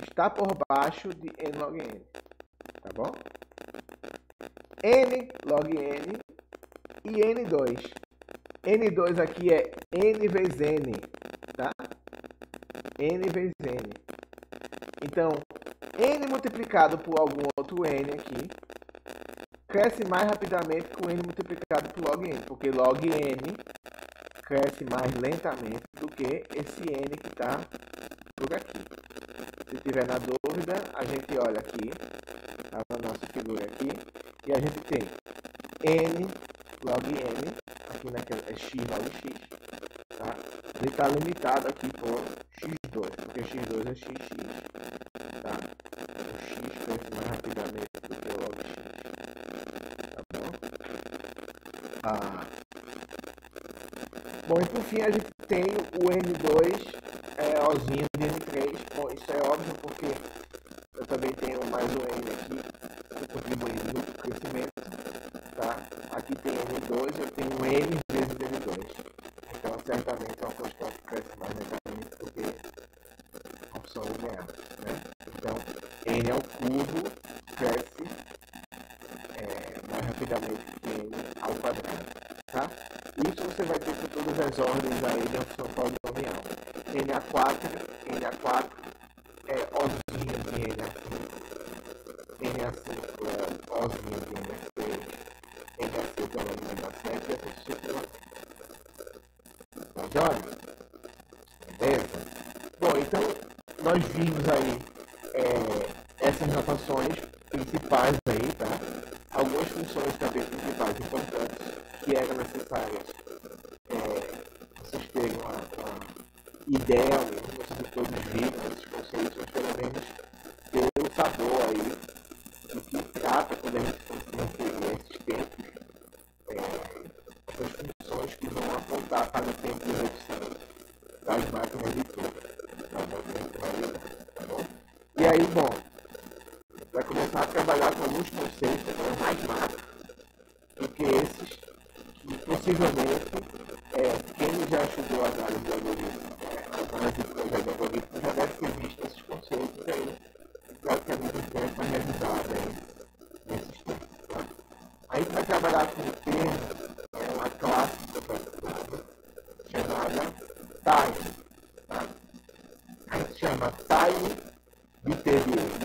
está por baixo de N log N, tá bom? N log N e N2. N2 aqui é N vezes N, tá? N vezes N. Então, N multiplicado por algum outro N aqui cresce mais rapidamente com N multiplicado por log N, porque log N cresce mais lentamente do que esse N que está por aqui. Se tiver na dúvida, a gente olha aqui, tá, na nossa figura aqui, e a gente tem N log N, aqui naquela é X log X, tá? Ele está limitado aqui por X2, porque X2 é XX, tá? O X cresce mais rapidamente do que o log X, tá bom? Bom, e por fim a gente tem o N2 Ozinho de N3. Bom, isso é óbvio porque eu também tenho mais um N aqui, contribuindo no crescimento, tá? Aqui tem N2, eu tenho N vezes N2. Então, certamente é uma constante que cresce mais lentamente do que a opção linear, né? Então, N ao cubo cresce mais rapidamente que N ao quadrado, tá? Isso você vai ter por todas as ordens aí da função polinomial. NA4 é Ozinho de NA5, NA5 é Ozinho de NA6, NA6 é Ozinho de NA7 e assim sucessivamente. Tá joia? Beleza? Bom, então nós vimos aí essas notações principais aí, tá? algumas funções também principais importantes que eram necessárias vocês terem uma ideia, mesmo, vocês depois viram esses conceitos, mas pelo menos ter o sabor aí do que trata quando a gente consegue esses tempos, essas funções que vão apontar para o tempo de execução das máquinas de tudo, das máquinas de realidade, tá bom? E aí, bom, vai começar a trabalhar com alguns conceitos mais macros do que esses que possivelmente quem já estudou análise de algoritmo, análise de projeto de algoritmo, já deve ter visto esses conceitos aí, e praticamente a gente vai revisar nesses tempos. Tá? A gente vai trabalhar com um termo, uma classe chamada time. Tá? A gente chama time de TDN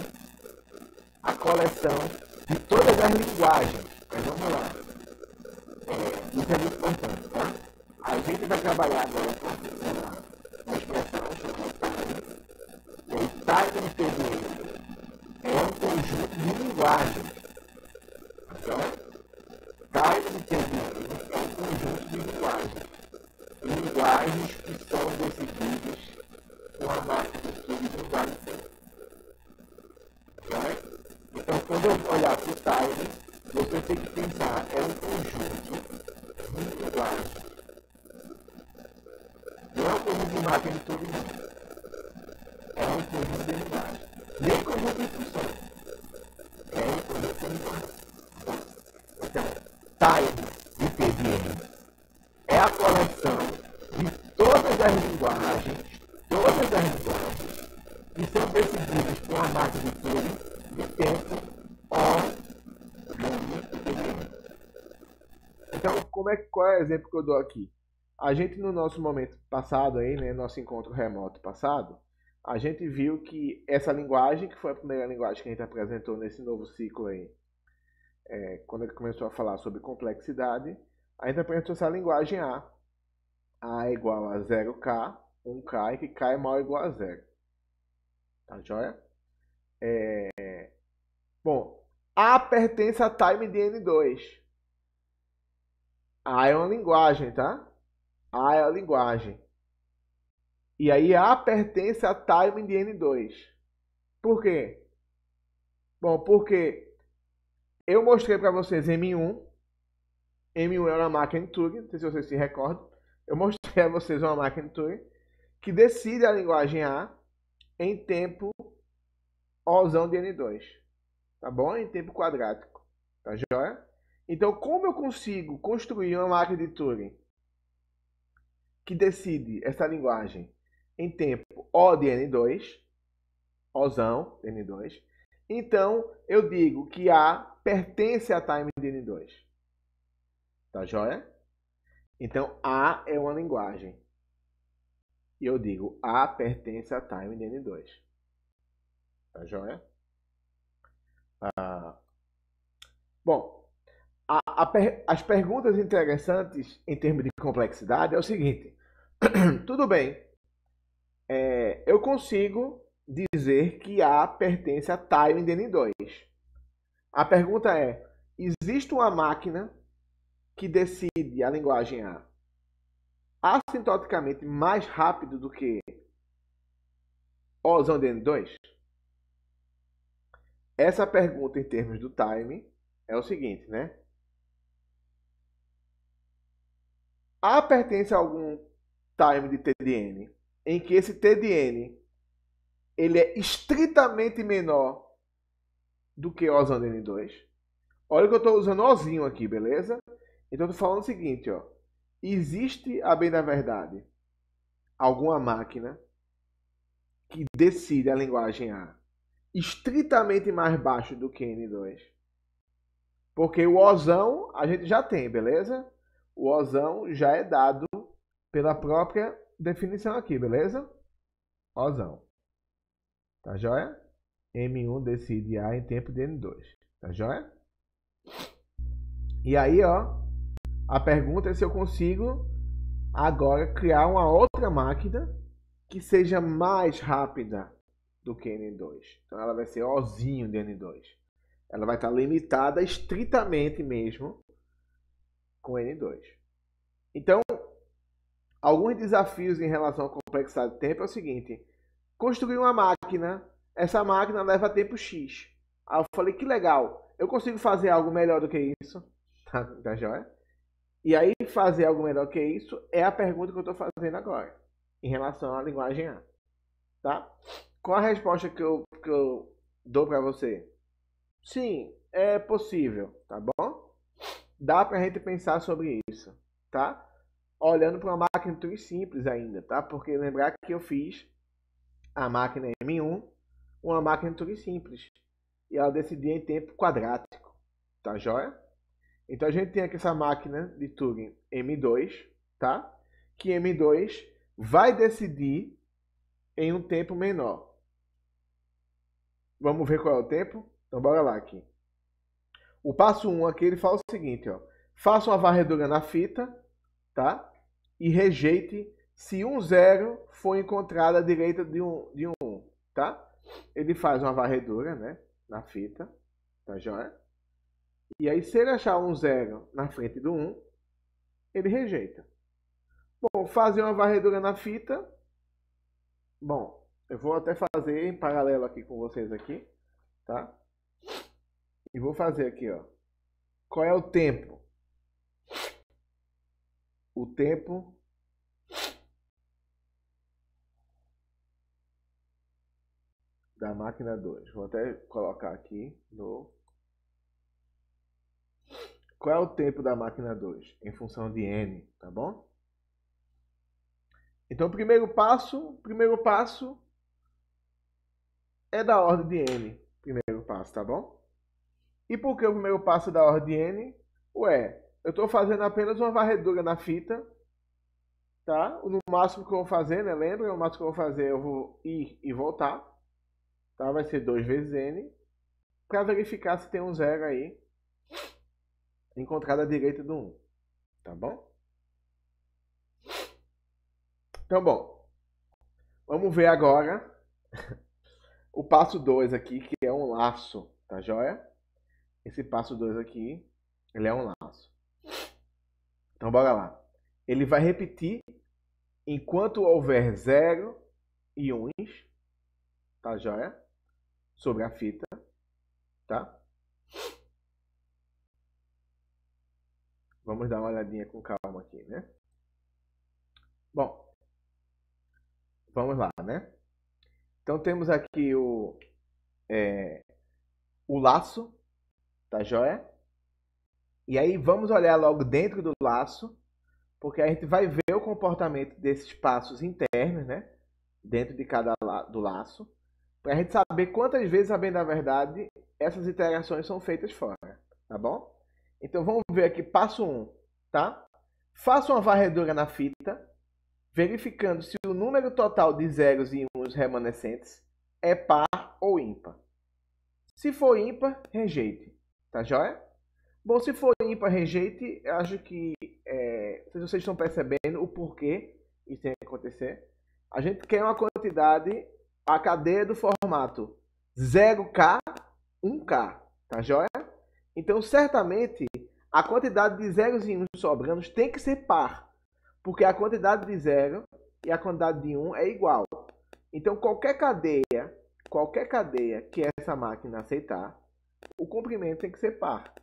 a coleção de todas as linguagens. Mas vamos lá. Isso é muito importante, tá? A gente vai trabalhar agora com uma expressão chamada time. E aí, time de TDN é um conjunto de linguagens. Então, time de TDN é um conjunto de linguagens. Linguagens que são decididas com a máquina de tudo de linguagem. Então, quando eu olhar para o time, você tem que pensar, é um conjunto de linguagens. Não é um conjunto de máquina de tudo, não. É um conjunto de linguagens. Nem conjunto de funções. É um conjunto de linguagens. Então, time de TDN é a coleção de todas as linguagens que são decididas por uma máquina de tudo de tempo Então, qual é o exemplo que eu dou aqui? A gente, no nosso momento passado aí, né, nosso encontro remoto passado, a gente viu que essa linguagem, que foi a primeira linguagem que a gente apresentou nesse novo ciclo aí, quando ele começou a falar sobre complexidade, a gente apresentou essa linguagem A. A é igual a 0K, 1K, e que K é maior ou igual a 0. Tá joia? Bom, A pertence a time de N2. A é uma linguagem, tá? A é a linguagem. E aí A pertence a time de N2. Por quê? Bom, porque eu mostrei para vocês M1. M1 é uma máquina de Turing, não sei se vocês se recordam. Eu mostrei a vocês uma máquina de Turing que decide a linguagem A em tempo Ozão de N2. Tá bom? Em tempo quadrático. Tá joia? Então, como eu consigo construir uma máquina de Turing que decide essa linguagem em tempo O de N2, Ozão de N2, então eu digo que A pertence a time de N2. Tá joia? Então, A é uma linguagem. E eu digo, A pertence a time de N2. Tá joia? Bom, as perguntas interessantes em termos de complexidade é o seguinte. Tudo bem, eu consigo dizer que A pertence a time de N2. A pergunta é, existe uma máquina que decide a linguagem A assintoticamente mais rápido do que Ozão de N2? Essa pergunta em termos do time é o seguinte, né? A pertence a algum time de TDN em que esse TDN ele é estritamente menor do que Ozão de N2. Olha que eu estou usando Ozinho aqui, beleza? Então eu estou falando o seguinte, ó. Existe, a bem da verdade, alguma máquina que decide a linguagem A estritamente mais baixo do que N2. Porque o Ozão a gente já tem, beleza? O Ozão já é dado pela própria definição aqui, beleza? Ozão. Tá joia? M1 decide A em tempo de N2. Tá joia? E aí, ó, a pergunta é se eu consigo agora criar uma outra máquina que seja mais rápida do que N2. Então ela vai ser Ozinho de N2. Ela vai estar limitada estritamente mesmo com N2. Então, alguns desafios em relação à complexidade de tempo é o seguinte: construir uma máquina, essa máquina leva tempo X. Aí eu falei, que legal, eu consigo fazer algo melhor do que isso? Tá joia? E aí, fazer algo melhor que isso é a pergunta que eu estou fazendo agora, em relação à linguagem A. Tá? Qual a resposta que eu dou para você? Sim, é possível, tá bom? Dá para a gente pensar sobre isso, tá? Olhando para uma máquina Turing simples ainda, tá? Porque lembrar que eu fiz a máquina M1, uma máquina Turing simples, e ela decidia em tempo quadrático, tá joia? Então a gente tem aqui essa máquina de Turing M2, tá? Que M2 vai decidir em um tempo menor. Vamos ver qual é o tempo? Então bora lá aqui. O passo 1 aqui, ele fala o seguinte, ó. Faça uma varredura na fita, tá? E rejeite se um 0 for encontrado à direita de um 1, tá? Ele faz uma varredura, né? Na fita, tá joia? E aí, se ele achar um 0 na frente do 1, ele rejeita. Bom, fazer uma varredura na fita. Bom, eu vou até fazer em paralelo aqui com vocês aqui, tá? E vou fazer aqui, ó. Qual é o tempo? O tempo da máquina 2. Vou até colocar aqui no... Qual é o tempo da máquina 2? Em função de n, tá bom? Então, o primeiro passo é da ordem de n. Primeiro passo, tá bom? E por que o primeiro passo é da ordem de n? Ué, eu estou fazendo apenas uma varredura na fita, tá? No máximo que eu vou fazer, né? Lembra? O máximo que eu vou fazer, eu vou ir e voltar, tá? Vai ser 2 vezes n, para verificar se tem um 0 aí encontrado à direita do 1, tá bom? Então, bom, vamos ver agora o passo 2 aqui, que é um laço, tá joia? Esse passo 2 aqui, ele é um laço. Então, bora lá. Ele vai repetir enquanto houver 0 e 1, tá joia? Sobre a fita, tá? Vamos dar uma olhadinha com calma aqui, né? Bom, vamos lá, né? Então temos aqui o laço, tá joia? E aí vamos olhar logo dentro do laço, porque a gente vai ver o comportamento desses passos internos, né? Dentro de cada do laço, para a gente saber quantas vezes, a bem da verdade, essas interações são feitas fora, tá bom? Então vamos ver aqui, passo 1, tá? Faça uma varredura na fita, verificando se o número total de zeros e uns remanescentes é par ou ímpar. Se for ímpar, rejeite, tá joia? Bom, se for ímpar, rejeite. Eu acho que se vocês estão percebendo o porquê isso tem que acontecer. A gente quer uma quantidade, a cadeia do formato 0K, 1K, tá joia? Então, certamente, a quantidade de zeros e uns sobrando tem que ser par, porque a quantidade de 0 e a quantidade de 1 é igual. Então, qualquer cadeia que essa máquina aceitar, o comprimento tem que ser par,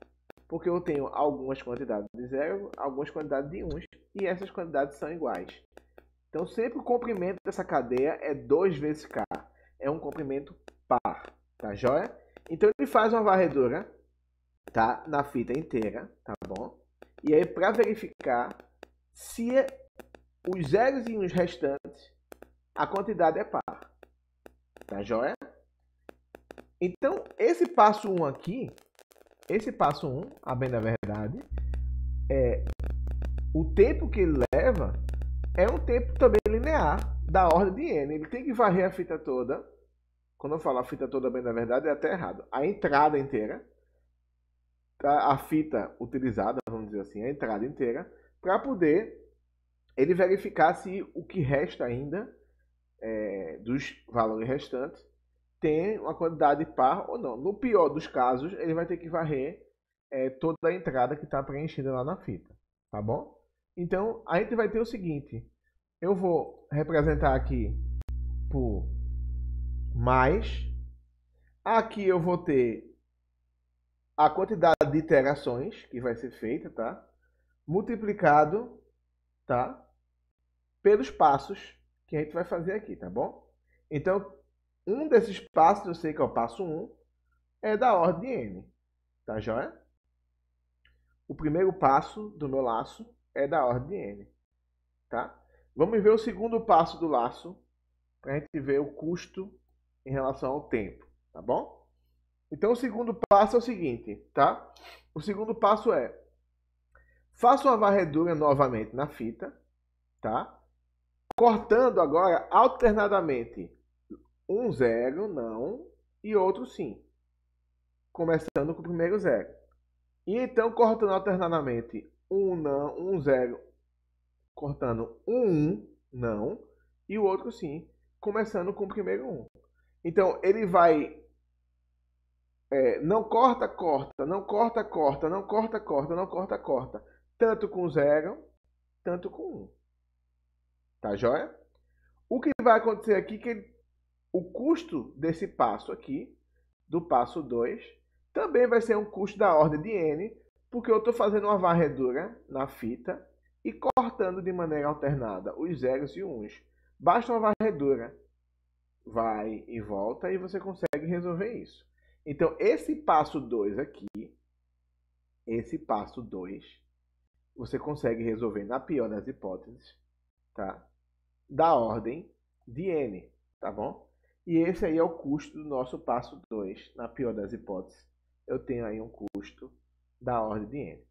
porque eu tenho algumas quantidades de 0, algumas quantidades de 1, e essas quantidades são iguais. Então, sempre o comprimento dessa cadeia é 2 vezes K. É um comprimento par, tá joia? Então, ele faz uma varredura, tá? Na fita inteira, tá bom? E aí, para verificar se os zeros e uns restantes, a quantidade é par, tá joia? Então, esse passo 1 aqui, a bem da verdade, o tempo que ele leva é um tempo também linear da ordem de n. Ele tem que varrer a fita toda. Quando eu falo a fita toda, bem da verdade, é até errado. A entrada inteira, tá? A fita utilizada, vamos dizer assim, a entrada inteira, para poder ele verificar se o que resta ainda dos valores restantes tem uma quantidade par ou não. No pior dos casos, ele vai ter que varrer toda a entrada que está preenchida lá na fita, tá bom? Então, a gente vai ter o seguinte, eu vou representar aqui por mais, aqui eu vou ter a quantidade de iterações que vai ser feita, tá? Multiplicado, tá? Pelos passos que a gente vai fazer aqui, tá bom? Então, um desses passos, eu sei que é o passo 1, é da ordem de n, tá joia? O primeiro passo do meu laço é da ordem de n, tá? Vamos ver o segundo passo do laço, para a gente ver o custo em relação ao tempo, tá bom? Então, o segundo passo é o seguinte, tá? O segundo passo é, faça uma varredura novamente na fita, tá? Cortando agora alternadamente um zero, não, e outro sim. Começando com o primeiro zero. E então, cortando alternadamente um não, um zero, cortando um não, e o outro sim, começando com o primeiro um. Então, ele vai não corta, corta, não corta, corta, não corta, corta, não corta, corta. Tanto com zero, tanto com um. Tá joia? O que vai acontecer aqui é que o custo desse passo aqui, do passo 2, também vai ser um custo da ordem de n, porque eu estou fazendo uma varredura na fita e cortando de maneira alternada os zeros e uns. Basta uma varredura. Vai e volta e você consegue resolver isso. Então, esse passo 2 aqui, esse passo 2, você consegue resolver na pior das hipóteses, tá? Da ordem de n, tá bom? E esse aí é o custo do nosso passo 2, na pior das hipóteses. Eu tenho aí um custo da ordem de n,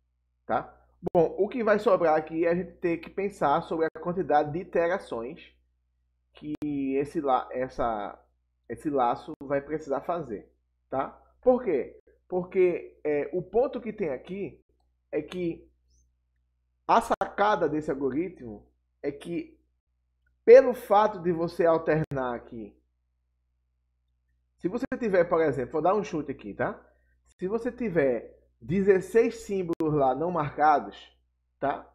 tá? Bom, o que vai sobrar aqui é a gente ter que pensar sobre a quantidade de iterações que esse laço vai precisar fazer, tá? Por quê? Porque o ponto que tem aqui é que a sacada desse algoritmo é que, pelo fato de você alternar aqui, se você tiver, por exemplo, vou dar um chute aqui, tá? Se você tiver 16 símbolos lá não marcados, tá?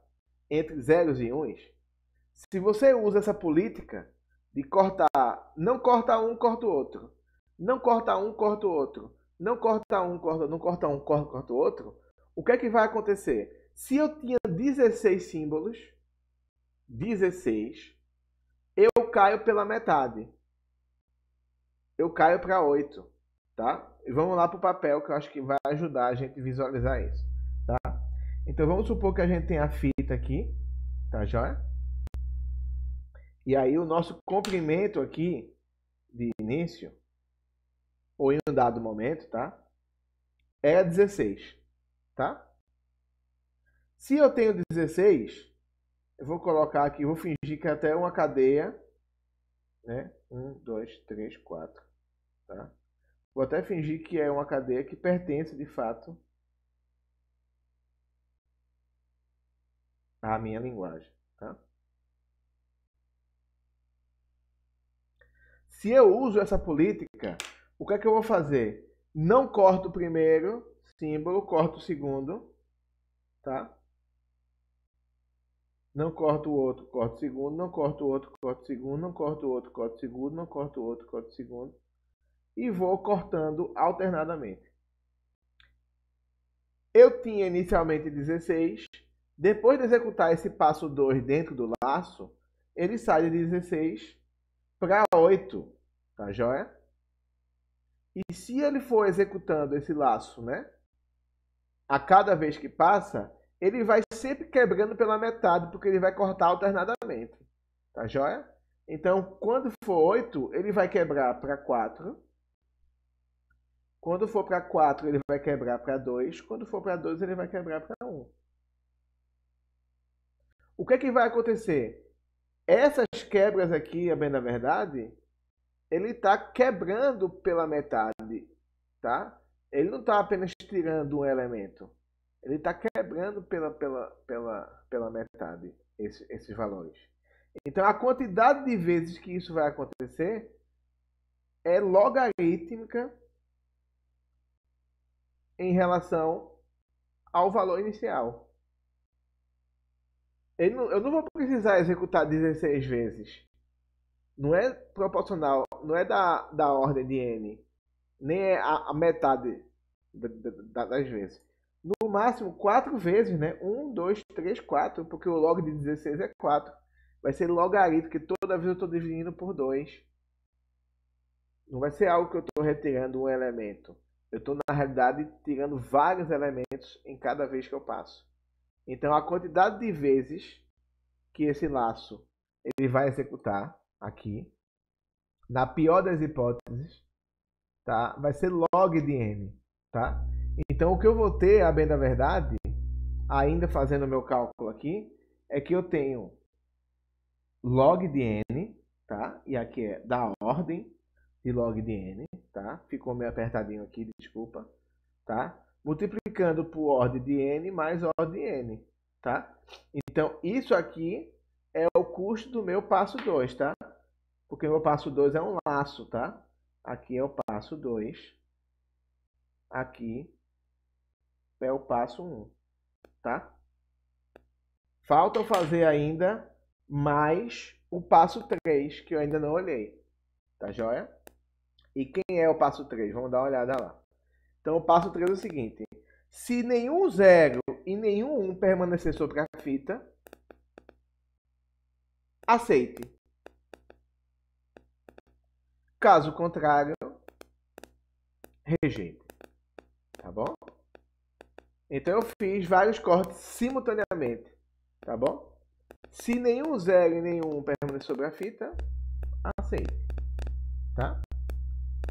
Entre zeros e uns, se você usa essa política de cortar, não corta um, corta o outro, não corta um, corta o outro, não corta um, não corta um, corta o outro, o que é que vai acontecer? Se eu tinha 16 símbolos, 16, eu caio pela metade. Eu caio para 8, tá? E vamos lá para o papel, que eu acho que vai ajudar a gente a visualizar isso, tá? Então vamos supor que a gente tem a fita aqui, tá joia? E aí o nosso comprimento aqui de início, ou em um dado momento, tá? É 16, tá? Se eu tenho 16, eu vou colocar aqui, vou fingir que é até uma cadeia, né? 1, 2, 3, 4, tá? Vou até fingir que é uma cadeia que pertence, de fato, à minha linguagem, tá? Se eu uso essa política, o que é que eu vou fazer? Não corto o primeiro símbolo, corto o segundo, tá? Não corto o outro, corto o segundo, não corto o outro, corto o segundo, não corto o outro, corto o segundo, não corto o outro, corto o segundo. E vou cortando alternadamente. Eu tinha inicialmente 16. Depois de executar esse passo 2 dentro do laço, ele sai de 16 para 8, tá joia? E se ele for executando esse laço, né, a cada vez que passa, ele vai sempre quebrando pela metade, porque ele vai cortar alternadamente, tá joia? Então, quando for 8, ele vai quebrar para 4. Quando for para 4, ele vai quebrar para 2. Quando for para 2, ele vai quebrar para 1. O que é que vai acontecer? Essas quebras aqui, a bem da verdade, ele está quebrando pela metade, tá? Ele não está apenas tirando um elemento. Ele está quebrando pela metade esses valores. Então, a quantidade de vezes que isso vai acontecer é logarítmica em relação ao valor inicial. Eu não vou precisar executar 16 vezes. Não é proporcional, não é da ordem de n, nem é a metade das vezes. No máximo 4 vezes, né? 1, 2, 3, 4, porque o log de 16 é 4. Vai ser logarítmico, que toda vez eu estou dividindo por 2. Não vai ser algo que eu estou retirando um elemento. Eu estou, na realidade, tirando vários elementos em cada vez que eu passo. Então, a quantidade de vezes que esse laço ele vai executar aqui, na pior das hipóteses, tá? Vai ser log de n, tá? Então, o que eu vou ter, a bem da verdade, ainda fazendo o meu cálculo aqui, é que eu tenho log de n, tá? E aqui é da ordem de log de n, tá? Ficou meio apertadinho aqui, desculpa, tá? Multiplicando por ordem de n mais ordem de n, tá? Então, isso aqui é o custo do meu passo 2, tá? Porque o meu passo 2 é um laço, tá? Aqui é o passo 2. Aqui é o passo 1, tá? Falta fazer ainda mais o passo 3, que eu ainda não olhei. Tá joia? E quem é o passo 3? Vamos dar uma olhada lá. Então, o passo 3 é o seguinte. Se nenhum 0 e nenhum 1 permanecer sobre a fita, aceite. Caso contrário, rejeite. Tá bom? Então, eu fiz vários cortes simultaneamente. Tá bom? Se nenhum 0 e nenhum 1 permanecer sobre a fita, aceite. Tá?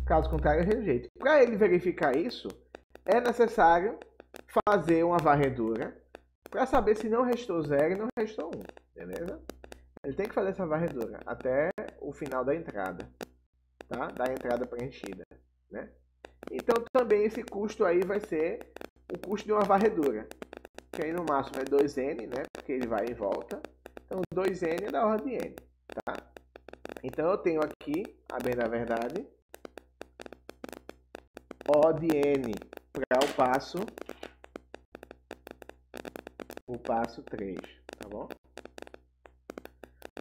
Caso contrário, rejeite. Para ele verificar isso, é necessário fazer uma varredura para saber se não restou 0 e não restou 1. Beleza? Ele tem que fazer essa varredura até o final da entrada. Tá? Da entrada preenchida. Né? Então, também esse custo aí vai ser o custo de uma varredura. Que aí no máximo é 2n, né? Porque ele vai e volta. Então, 2n é da ordem de n. Tá? Então, eu tenho aqui, a bem da verdade, O de n para o passo 3, tá bom?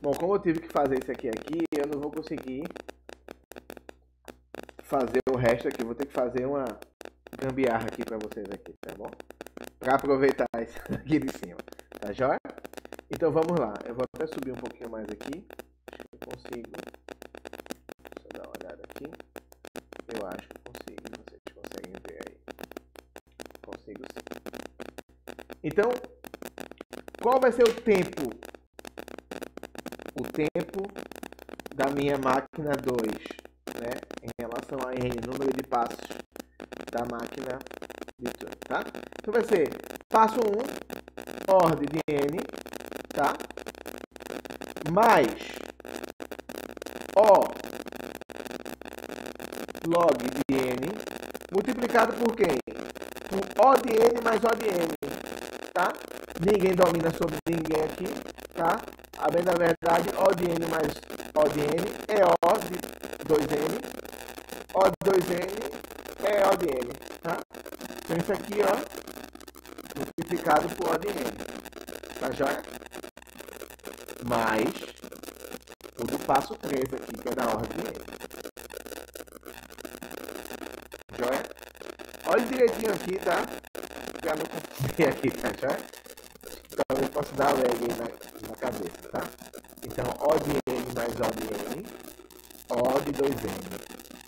Bom, como eu tive que fazer isso aqui, eu não vou conseguir fazer o resto aqui. Vou ter que fazer uma gambiarra aqui para vocês aqui, tá bom? Para aproveitar isso aqui de cima, tá joia? Então vamos lá. Eu vou até subir um pouquinho mais aqui. Acho que eu consigo. Deixa eu dar uma olhada aqui. Eu acho que eu consigo. Vocês conseguem ver aí. Consigo sim. Então, qual vai ser o tempo? O tempo da minha máquina 2, né? Em relação a N, número de passos da máquina de turno, tá? Então vai ser passo 1, ordem de N, tá? Mais O log de N, multiplicado por quem? Por O de N mais O de N, tá? Ninguém domina sobre ninguém aqui, tá? A bem da verdade, O de N mais O de N é O de 2N, O de 2N é O de N, tá? Então isso aqui, ó, multiplicado por O de N, tá joia? Mais o do passo 3 aqui, que é da ordem de N. Joia? Olha direitinho aqui, tá? Já não consegui aqui, tá joia? Então eu posso dar lag aí na cabeça, tá? Então, O de N mais O de N, O de 2N,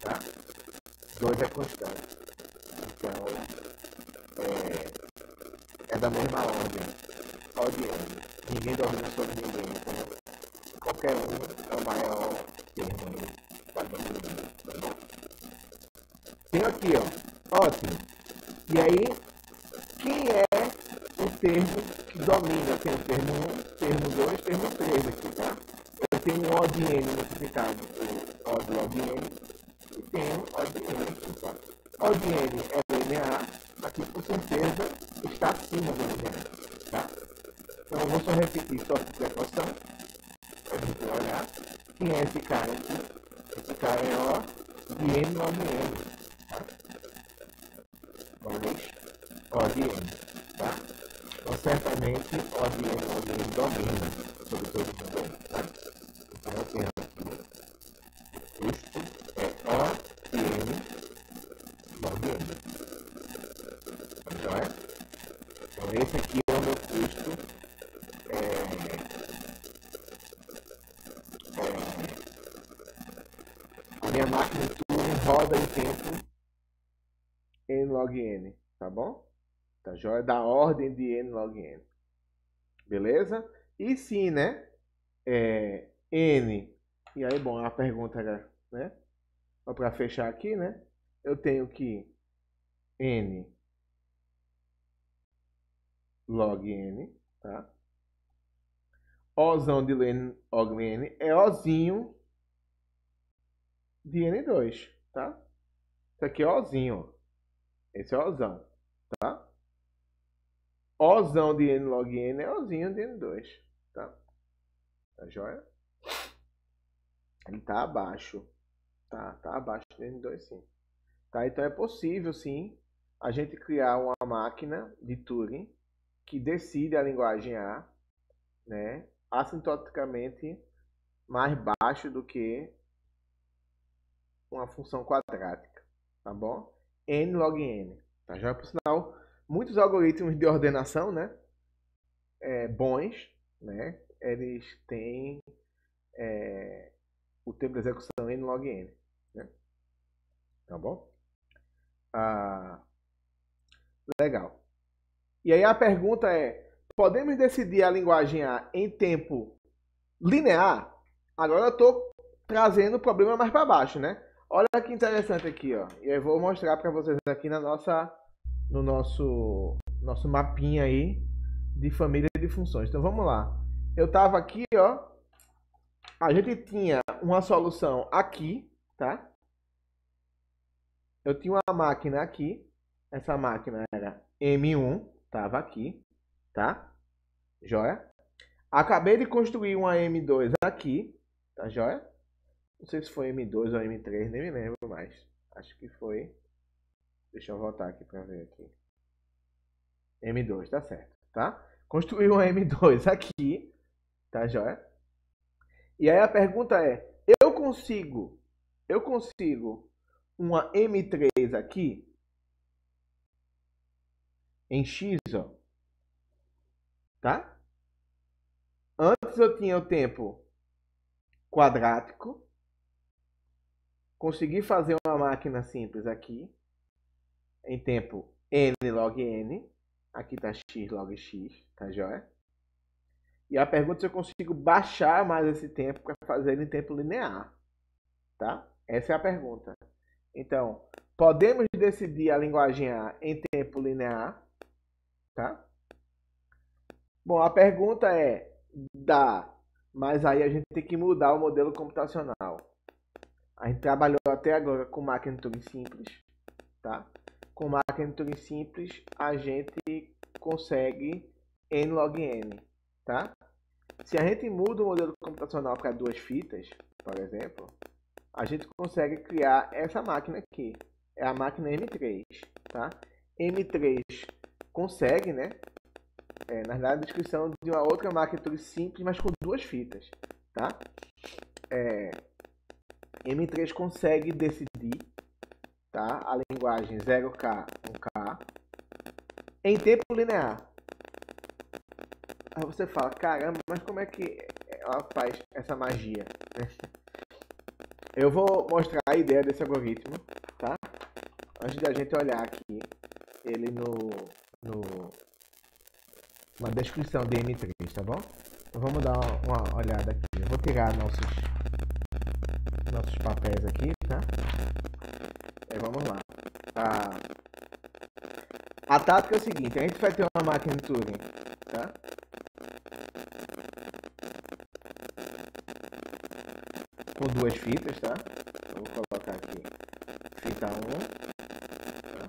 tá? 2 é constante. Então, é da mesma ordem. O de N. Ninguém domina sobre ninguém, então qualquer um é o maior termo aí da domínio, tá bom? Tem aqui, ó. Ótimo. E aí, quem é o termo que domina? Tem o termo 1, termo 2, termo 3 aqui, tá? Eu tenho O de N multiplicado por O de log de N e tenho O de N multiplicado. O de N é linear, aqui com certeza está acima do linear, tá? Então eu vou só repetir só essa equação para a gente olhar. Quem é esse cara aqui? Esse cara é O de N log N, tá? Mais O de N, tá? Então, certamente, O de N domina sobre todo também, tá? Então, eu tenho aqui, custo é O de N log N. Então, esse aqui é o meu custo a minha máquina de Turing roda em tempo N log N, tá bom? Tá joia? Da ordem de N log N. Beleza? E sim, né? N. E aí, bom, a pergunta era, né? Para fechar aqui, né? Eu tenho que N log N, tá? Ozão de N log N é Ozinho de N2, tá? Isso aqui é Ozinho, ó. Esse é Ozão, tá? Ozão de N log N é Ozinho de N2, tá? Tá joia? Ele tá abaixo, tá? Tá abaixo de N2, sim. Tá? Então é possível, sim, a gente criar uma máquina de Turing que decide a linguagem A, né? Assintoticamente mais baixo do que uma função quadrática, tá bom? N log N, tá? Já por sinal, muitos algoritmos de ordenação, né? Bons, né? Eles têm o tempo de execução N log N, né? Tá bom? Legal. E aí a pergunta é, podemos decidir a linguagem A em tempo linear? Agora eu estou trazendo o problema mais para baixo, né? Olha que interessante aqui, ó. E eu vou mostrar para vocês aqui no nosso mapinha aí de família de funções. Então vamos lá. Eu estava aqui, ó. A gente tinha uma solução aqui, tá? Eu tinha uma máquina aqui. Essa máquina era M1, estava aqui, tá? Joia? Acabei de construir uma M2 aqui, tá joia? Não sei se foi M2 ou M3, nem me lembro mais. Acho que foi. Deixa eu voltar aqui para ver aqui. M2, tá certo, tá? Construí uma M2 aqui, tá joia? E aí a pergunta é, eu consigo uma M3 aqui em X, ó, tá? Antes eu tinha o tempo quadrático. Consegui fazer uma máquina simples aqui em tempo N log N. Aqui está X log X, tá joia? E a pergunta é se eu consigo baixar mais esse tempo para fazer ele em tempo linear, tá? Essa é a pergunta. Então, podemos decidir a linguagem A em tempo linear, tá? Bom, a pergunta é, dá, mas aí a gente tem que mudar o modelo computacional. A gente trabalhou até agora com máquina de Turing simples, tá? Com máquina de Turing simples, a gente consegue N log N, tá? Se a gente muda o modelo computacional para duas fitas, por exemplo, a gente consegue criar essa máquina aqui. É a máquina M3, tá? M3 consegue, né? Na verdade, a descrição de uma outra máquina de Turing simples, mas com duas fitas, tá? M3 consegue decidir, tá? A linguagem 0K, 1K em tempo linear. Aí você fala, caramba, mas como é que ela faz essa magia? Eu vou mostrar a ideia desse algoritmo, tá? Antes de a gente olhar aqui ele uma descrição de M3, tá bom? Então vamos dar uma olhada aqui. Eu vou tirar nossos papéis aqui, tá? Vamos lá. A tática é a seguinte, a gente vai ter uma máquina de Turing, tá? Com duas fitas, tá? Eu vou colocar aqui fita 1, tá?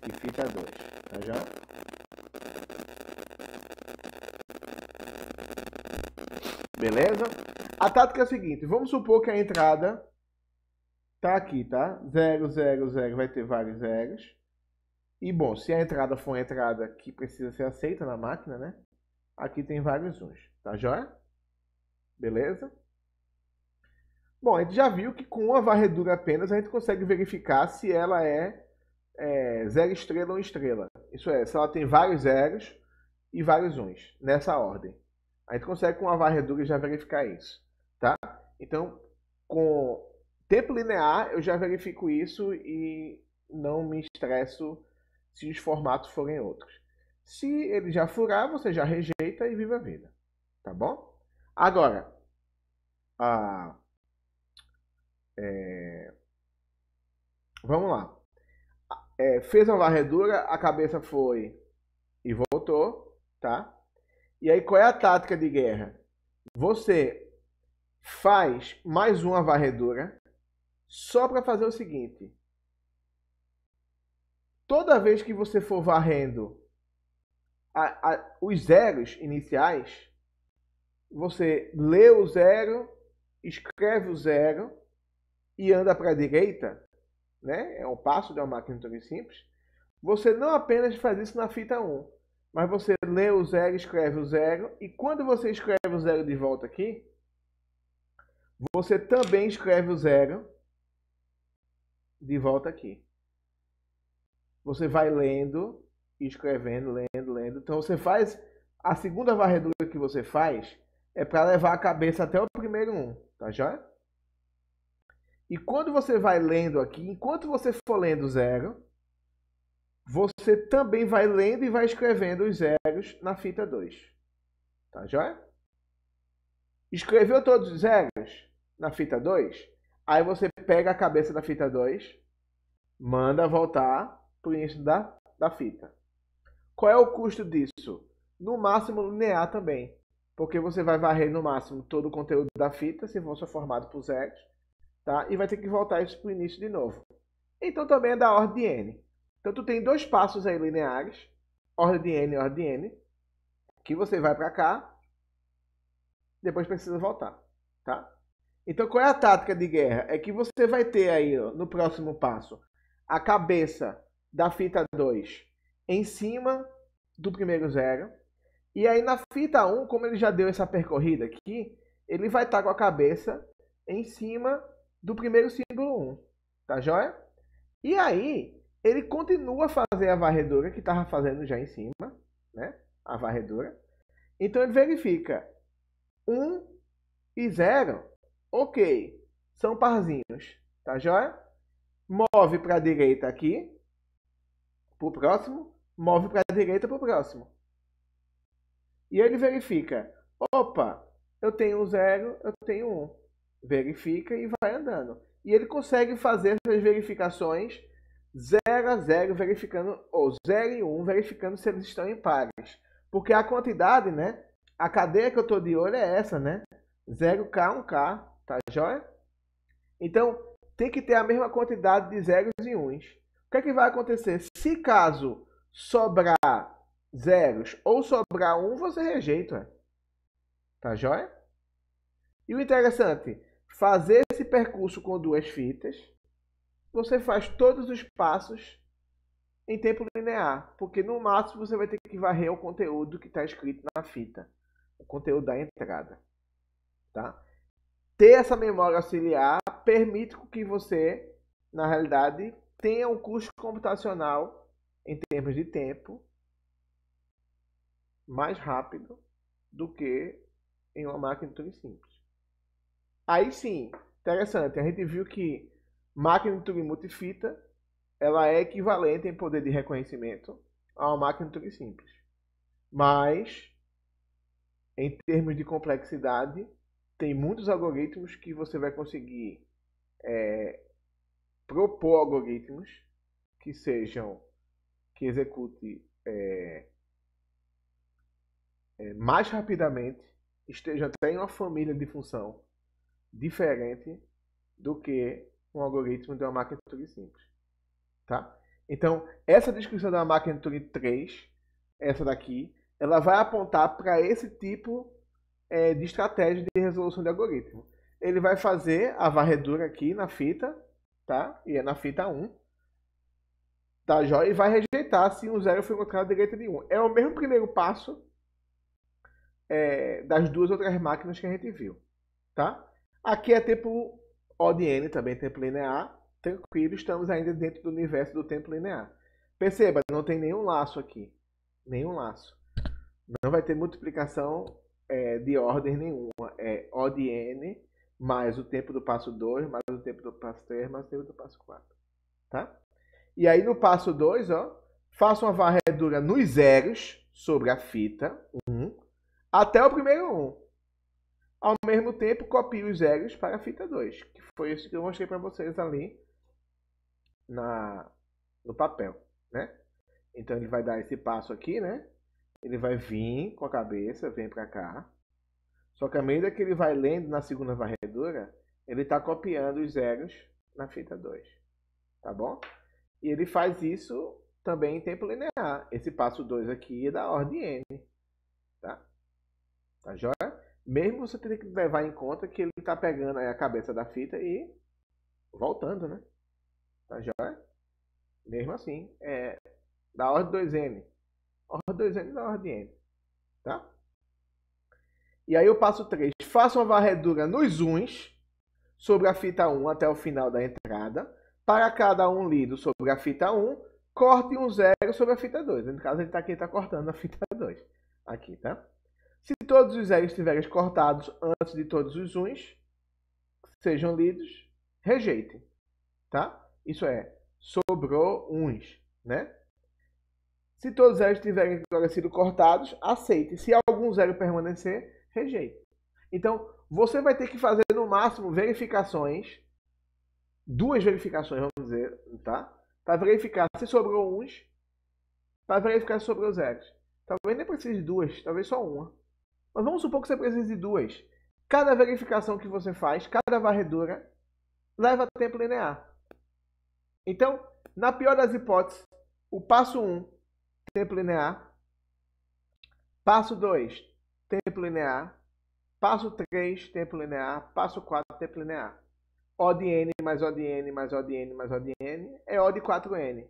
E fita 2, tá já? Beleza? A tática é a seguinte, vamos supor que a entrada tá aqui, tá? 0, 0, 0 vai ter vários zeros. E bom, se a entrada for uma entrada que precisa ser aceita na máquina, né? Aqui tem vários uns, tá joia? Beleza? Bom, a gente já viu que com uma varredura apenas a gente consegue verificar se ela é 0 estrela ou estrela. Isso é, se ela tem vários zeros e vários uns, nessa ordem. A gente consegue com uma varredura já verificar isso, tá? Então, com tempo linear eu já verifico isso e não me estresso se os formatos forem outros. Se ele já furar, você já rejeita e viva a vida, tá bom? Agora, vamos lá. Fez a varredura, a cabeça foi e voltou, tá? E aí qual é a tática de guerra? Você faz mais uma varredura só para fazer o seguinte. Toda vez que você for varrendo os zeros iniciais, você lê o zero, escreve o zero e anda para a direita, né? É um passo de uma máquina de Turing simples. Você não apenas faz isso na fita 1, mas você lê o zero, escreve o zero, e quando você escreve o zero de volta aqui, você também escreve o zero de volta aqui. Você vai lendo, escrevendo, lendo, lendo. Então você faz, a segunda varredura que você faz é para levar a cabeça até o primeiro 1, tá joia? E quando você vai lendo aqui, enquanto você for lendo o zero, você também vai lendo e vai escrevendo os zeros na fita 2. Tá joia? Escreveu todos os zeros na fita 2? Aí você pega a cabeça da fita 2, manda voltar para o início da fita. Qual é o custo disso? No máximo linear também. Porque você vai varrer no máximo todo o conteúdo da fita, se for só formado por zeros. Tá? E vai ter que voltar isso para o início de novo. Então também é da ordem de n. Então tu tem dois passos aí lineares, ordem de n e ordem de n, que você vai para cá, depois precisa voltar. Tá? Então qual é a tática de guerra? É que você vai ter aí ó, no próximo passo a cabeça da fita 2 em cima do primeiro zero. E aí na fita 1, como ele já deu essa percorrida aqui, ele vai estar com a cabeça em cima do primeiro símbolo 1. Tá joia? E aí, ele continua a fazer a varredura que estava fazendo já em cima, né? A varredura. Então ele verifica 1 e 0, ok, são parzinhos, tá joia? Move para a direita aqui, para o próximo, move para a direita para o próximo. E ele verifica, opa, eu tenho 0, eu tenho 1. Verifica e vai andando. E ele consegue fazer essas verificações 0 a 0, verificando, ou 0 e 1, verificando se eles estão em pares. Porque a quantidade, né? A cadeia que eu estou de olho é essa, né? 0K, 1K, tá joia? Então, tem que ter a mesma quantidade de zeros e uns. O que é que vai acontecer? Se caso sobrar zeros ou sobrar 1, você rejeita. Tá joia? E o interessante, fazer esse percurso com duas fitas, você faz todos os passos em tempo linear, porque no máximo você vai ter que varrer o conteúdo que está escrito na fita, o conteúdo da entrada. Tá? Ter essa memória auxiliar permite que você, na realidade, tenha um custo computacional em termos de tempo mais rápido do que em uma máquina de Turing simples. Aí sim, interessante, a gente viu que máquina de Turing multifita ela é equivalente em poder de reconhecimento a uma máquina de Turing simples. Mas, em termos de complexidade, tem muitos algoritmos que você vai conseguir propor algoritmos que execute mais rapidamente, estejam até em uma família de função diferente do que um algoritmo de uma máquina de Turing simples. Tá? Então, essa descrição da máquina de Turing 3, essa daqui, ela vai apontar para esse tipo de estratégia de resolução de algoritmo. Ele vai fazer a varredura aqui na fita, tá? E é na fita 1. Tá, joia? E vai rejeitar se um 0 for encontrado à direita de 1. É o mesmo primeiro passo das duas outras máquinas que a gente viu, tá? Aqui é tempo O de N, também tempo linear. Tranquilo, estamos ainda dentro do universo do tempo linear. Perceba, não tem nenhum laço aqui. Nenhum laço. Não vai ter multiplicação de ordem nenhuma. É O de N mais o tempo do passo 2, mais o tempo do passo 3, mais o tempo do passo 4. Tá? E aí no passo 2, ó, faça uma varredura nos zeros sobre a fita 1 até o primeiro 1. Ao mesmo tempo, copie os zeros para a fita 2, que foi isso que eu mostrei para vocês ali no papel, né? Então ele vai dar esse passo aqui, né? Ele vai vir com a cabeça, vem para cá. Só que à medida que ele vai lendo na segunda varredura, ele está copiando os zeros na fita 2, tá bom? E ele faz isso também em tempo linear. Esse passo 2 aqui é da ordem N, tá? Tá joia? Mesmo você tem que levar em conta que ele está pegando a cabeça da fita e voltando, né? Tá joia? Mesmo assim, é da ordem 2N. Ordem 2N da ordem N. Tá? E aí o passo 3. Faça uma varredura nos uns sobre a fita 1 até o final da entrada. Para cada um lido sobre a fita 1, corte um zero sobre a fita 2. No caso, ele está cortando a fita 2. Aqui, tá? Se todos os zeros estiverem cortados antes de todos os uns sejam lidos, rejeitem. Tá? Isso é, sobrou uns, né? Se todos os zeros tiverem agora sido cortados, aceite. Se algum zero permanecer, rejeite. Então, você vai ter que fazer no máximo verificações, 2 verificações, vamos dizer, tá? Para verificar se sobrou uns, para verificar se sobrou zeros. Talvez nem precise de 2, talvez só uma. Mas vamos supor que você precise de 2. Cada verificação que você faz, cada varredura, leva tempo linear. Então, na pior das hipóteses, o passo 1, tempo linear. Passo 2, tempo linear. Passo 3, tempo linear. Passo 4, tempo linear. O de N mais O de N mais O de N mais O de N é O de 4N.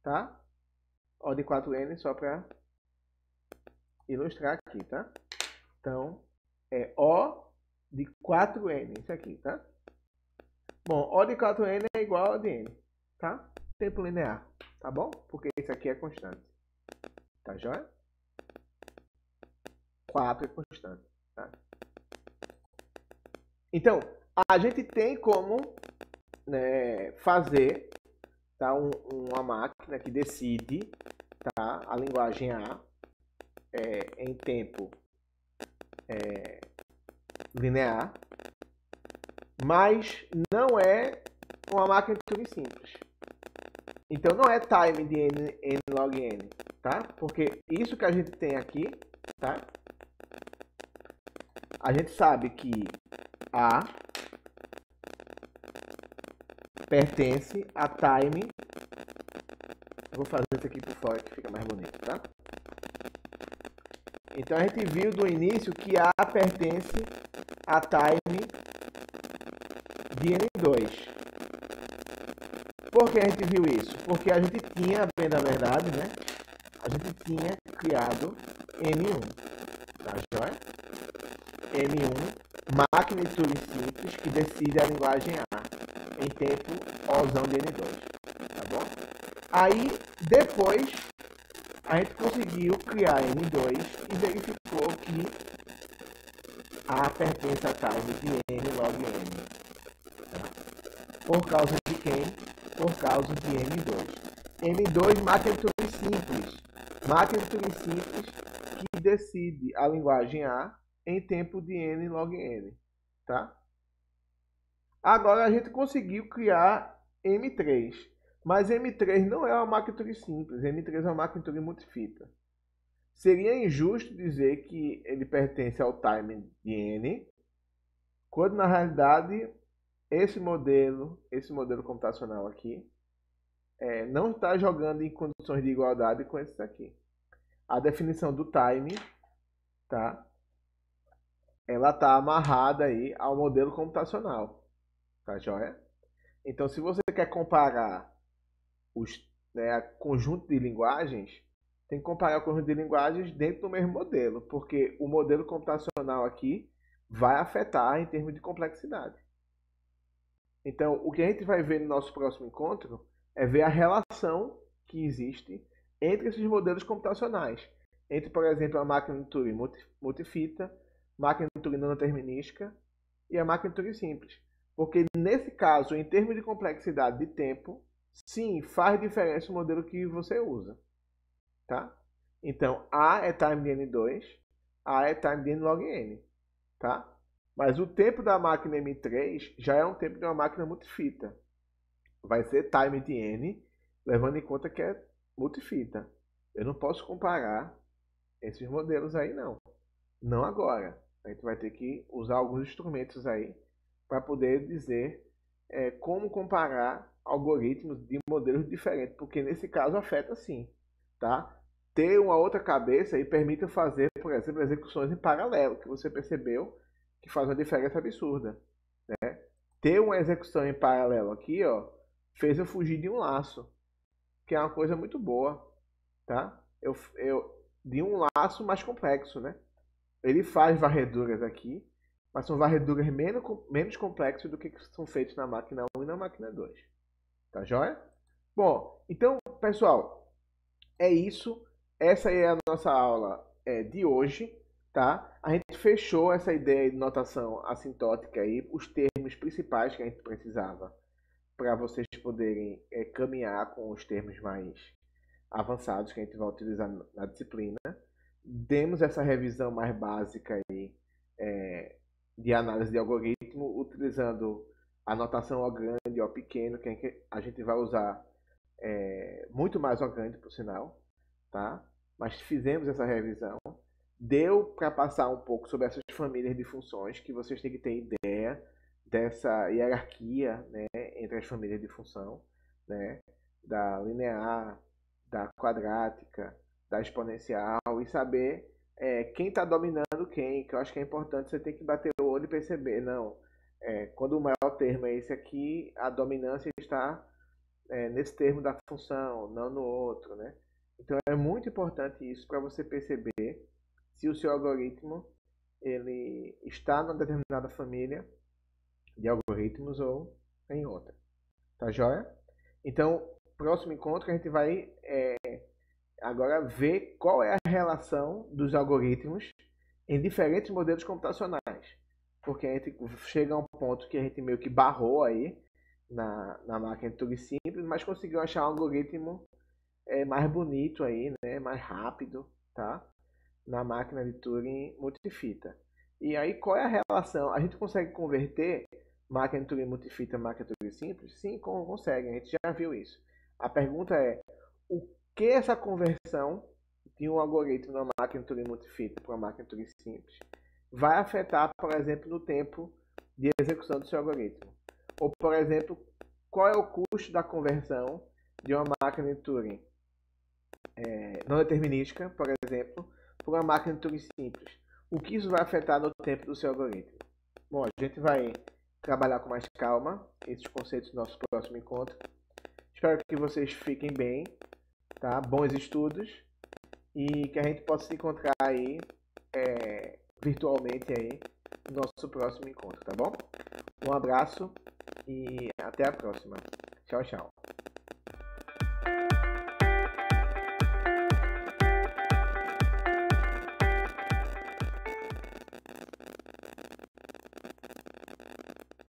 Tá? O de 4N só para ilustrar aqui, tá? Então, é O de 4N, isso aqui, tá? Bom, O de 4N é igual a O de N, tá? Tempo linear, tá bom? Porque isso aqui é constante, tá joia? 4 é constante, tá? Então, a gente tem como, né, fazer, tá, uma máquina que decide, tá, a linguagem A em tempo linear, mas não é uma máquina de Turing simples. Então não é time de n log n, tá? Porque isso que a gente tem aqui, tá? A gente sabe que A pertence a time. Vou fazer isso aqui por fora que fica mais bonito, tá? Então a gente viu do início que A pertence a time de N2. Por que a gente viu isso? Porque a gente tinha, bem da verdade, né? A gente tinha criado M1, tá joia? M1, máquina de Turing simples que decide a linguagem A em tempo Ozão de N2, tá bom? Aí, depois, a gente conseguiu criar N2 e verificou que A pertence a time de N log N. Tá? Por causa de quem? Por causa de M2. M2, máquina de Turing simples. Máquina de Turing simples que decide a linguagem A em tempo de N log N. Tá? Agora a gente conseguiu criar M3. Mas M3 não é uma máquina de Turing simples. M3 é uma máquina de Turing multifita. Seria injusto dizer que ele pertence ao time de N, quando na realidade esse modelo computacional aqui não está jogando em condições de igualdade com esse aqui. A definição do time, tá? Ela está amarrada aí ao modelo computacional, tá joia? Então, se você quer comparar conjunto de linguagens, tem que comparar o conjunto de linguagens dentro do mesmo modelo, porque o modelo computacional aqui vai afetar em termos de complexidade. Então, o que a gente vai ver no nosso próximo encontro é ver a relação que existe entre esses modelos computacionais. Entre, por exemplo, a máquina de Turing multifita, máquina de Turing não determinística e a máquina de Turing simples. Porque nesse caso, em termos de complexidade de tempo, sim, faz diferença o modelo que você usa. Tá? Então, A é time de N2, A é time de N log N. Tá? Mas o tempo da máquina M3 já é um tempo de uma máquina multifita. Vai ser time de N, levando em conta que é multifita. Eu não posso comparar esses modelos aí, não. Não agora. A gente vai ter que usar alguns instrumentos aí para poder dizer como comparar algoritmos de modelos diferentes, porque nesse caso afeta sim. Tá? Ter uma outra cabeça e permite fazer, por exemplo, execuções em paralelo, que você percebeu que faz uma diferença absurda. Né? Ter uma execução em paralelo aqui, ó, fez eu fugir de um laço, que é uma coisa muito boa. Tá? De um laço mais complexo, né? Ele faz varreduras aqui, mas são varreduras menos complexas do que são feitas na máquina 1 e na máquina 2. Tá joia? Bom, então, pessoal, é isso. Essa é a nossa aula de hoje, tá? A gente fechou essa ideia de notação assintótica aí, os termos principais que a gente precisava para vocês poderem caminhar com os termos mais avançados que a gente vai utilizar na disciplina. Demos essa revisão mais básica aí, de análise de algoritmo, utilizando a notação O grande e O pequeno, que a gente vai usar muito mais O grande, por sinal, tá? Mas fizemos essa revisão. Deu para passar um pouco sobre essas famílias de funções, que vocês têm que ter ideia dessa hierarquia, né, entre as famílias de função, né, da linear, da quadrática, da exponencial, e saber quem está dominando quem, que eu acho que é importante você ter que bater o olho e perceber, não, quando o maior termo é esse aqui, a dominância está nesse termo da função, não no outro, né? Então é muito importante isso para você perceber se o seu algoritmo ele está numa determinada família de algoritmos ou em outra. Tá joia? Então, próximo encontro a gente vai agora ver qual é a relação dos algoritmos em diferentes modelos computacionais. Porque a gente chega a um ponto que a gente meio que barrou aí na máquina de Turing simples, mas conseguiu achar um algoritmo mais bonito aí, né? Mais rápido, tá? Na máquina de Turing multifita. E aí qual é a relação? A gente consegue converter máquina de Turing multifita em máquina de Turing simples? Sim, consegue, a gente já viu isso. A pergunta é, o que essa conversão de um algoritmo na máquina de Turing multifita para uma máquina de Turing simples vai afetar, por exemplo, no tempo de execução do seu algoritmo? Ou, por exemplo, qual é o custo da conversão de uma máquina de Turing não determinística, por exemplo, para uma máquina de Turing simples? O que isso vai afetar no tempo do seu algoritmo? Bom, a gente vai trabalhar com mais calma esses conceitos no nosso próximo encontro. Espero que vocês fiquem bem, tá? Bons estudos e que a gente possa se encontrar aí virtualmente aí no nosso próximo encontro, tá bom? Um abraço e até a próxima. Tchau, tchau.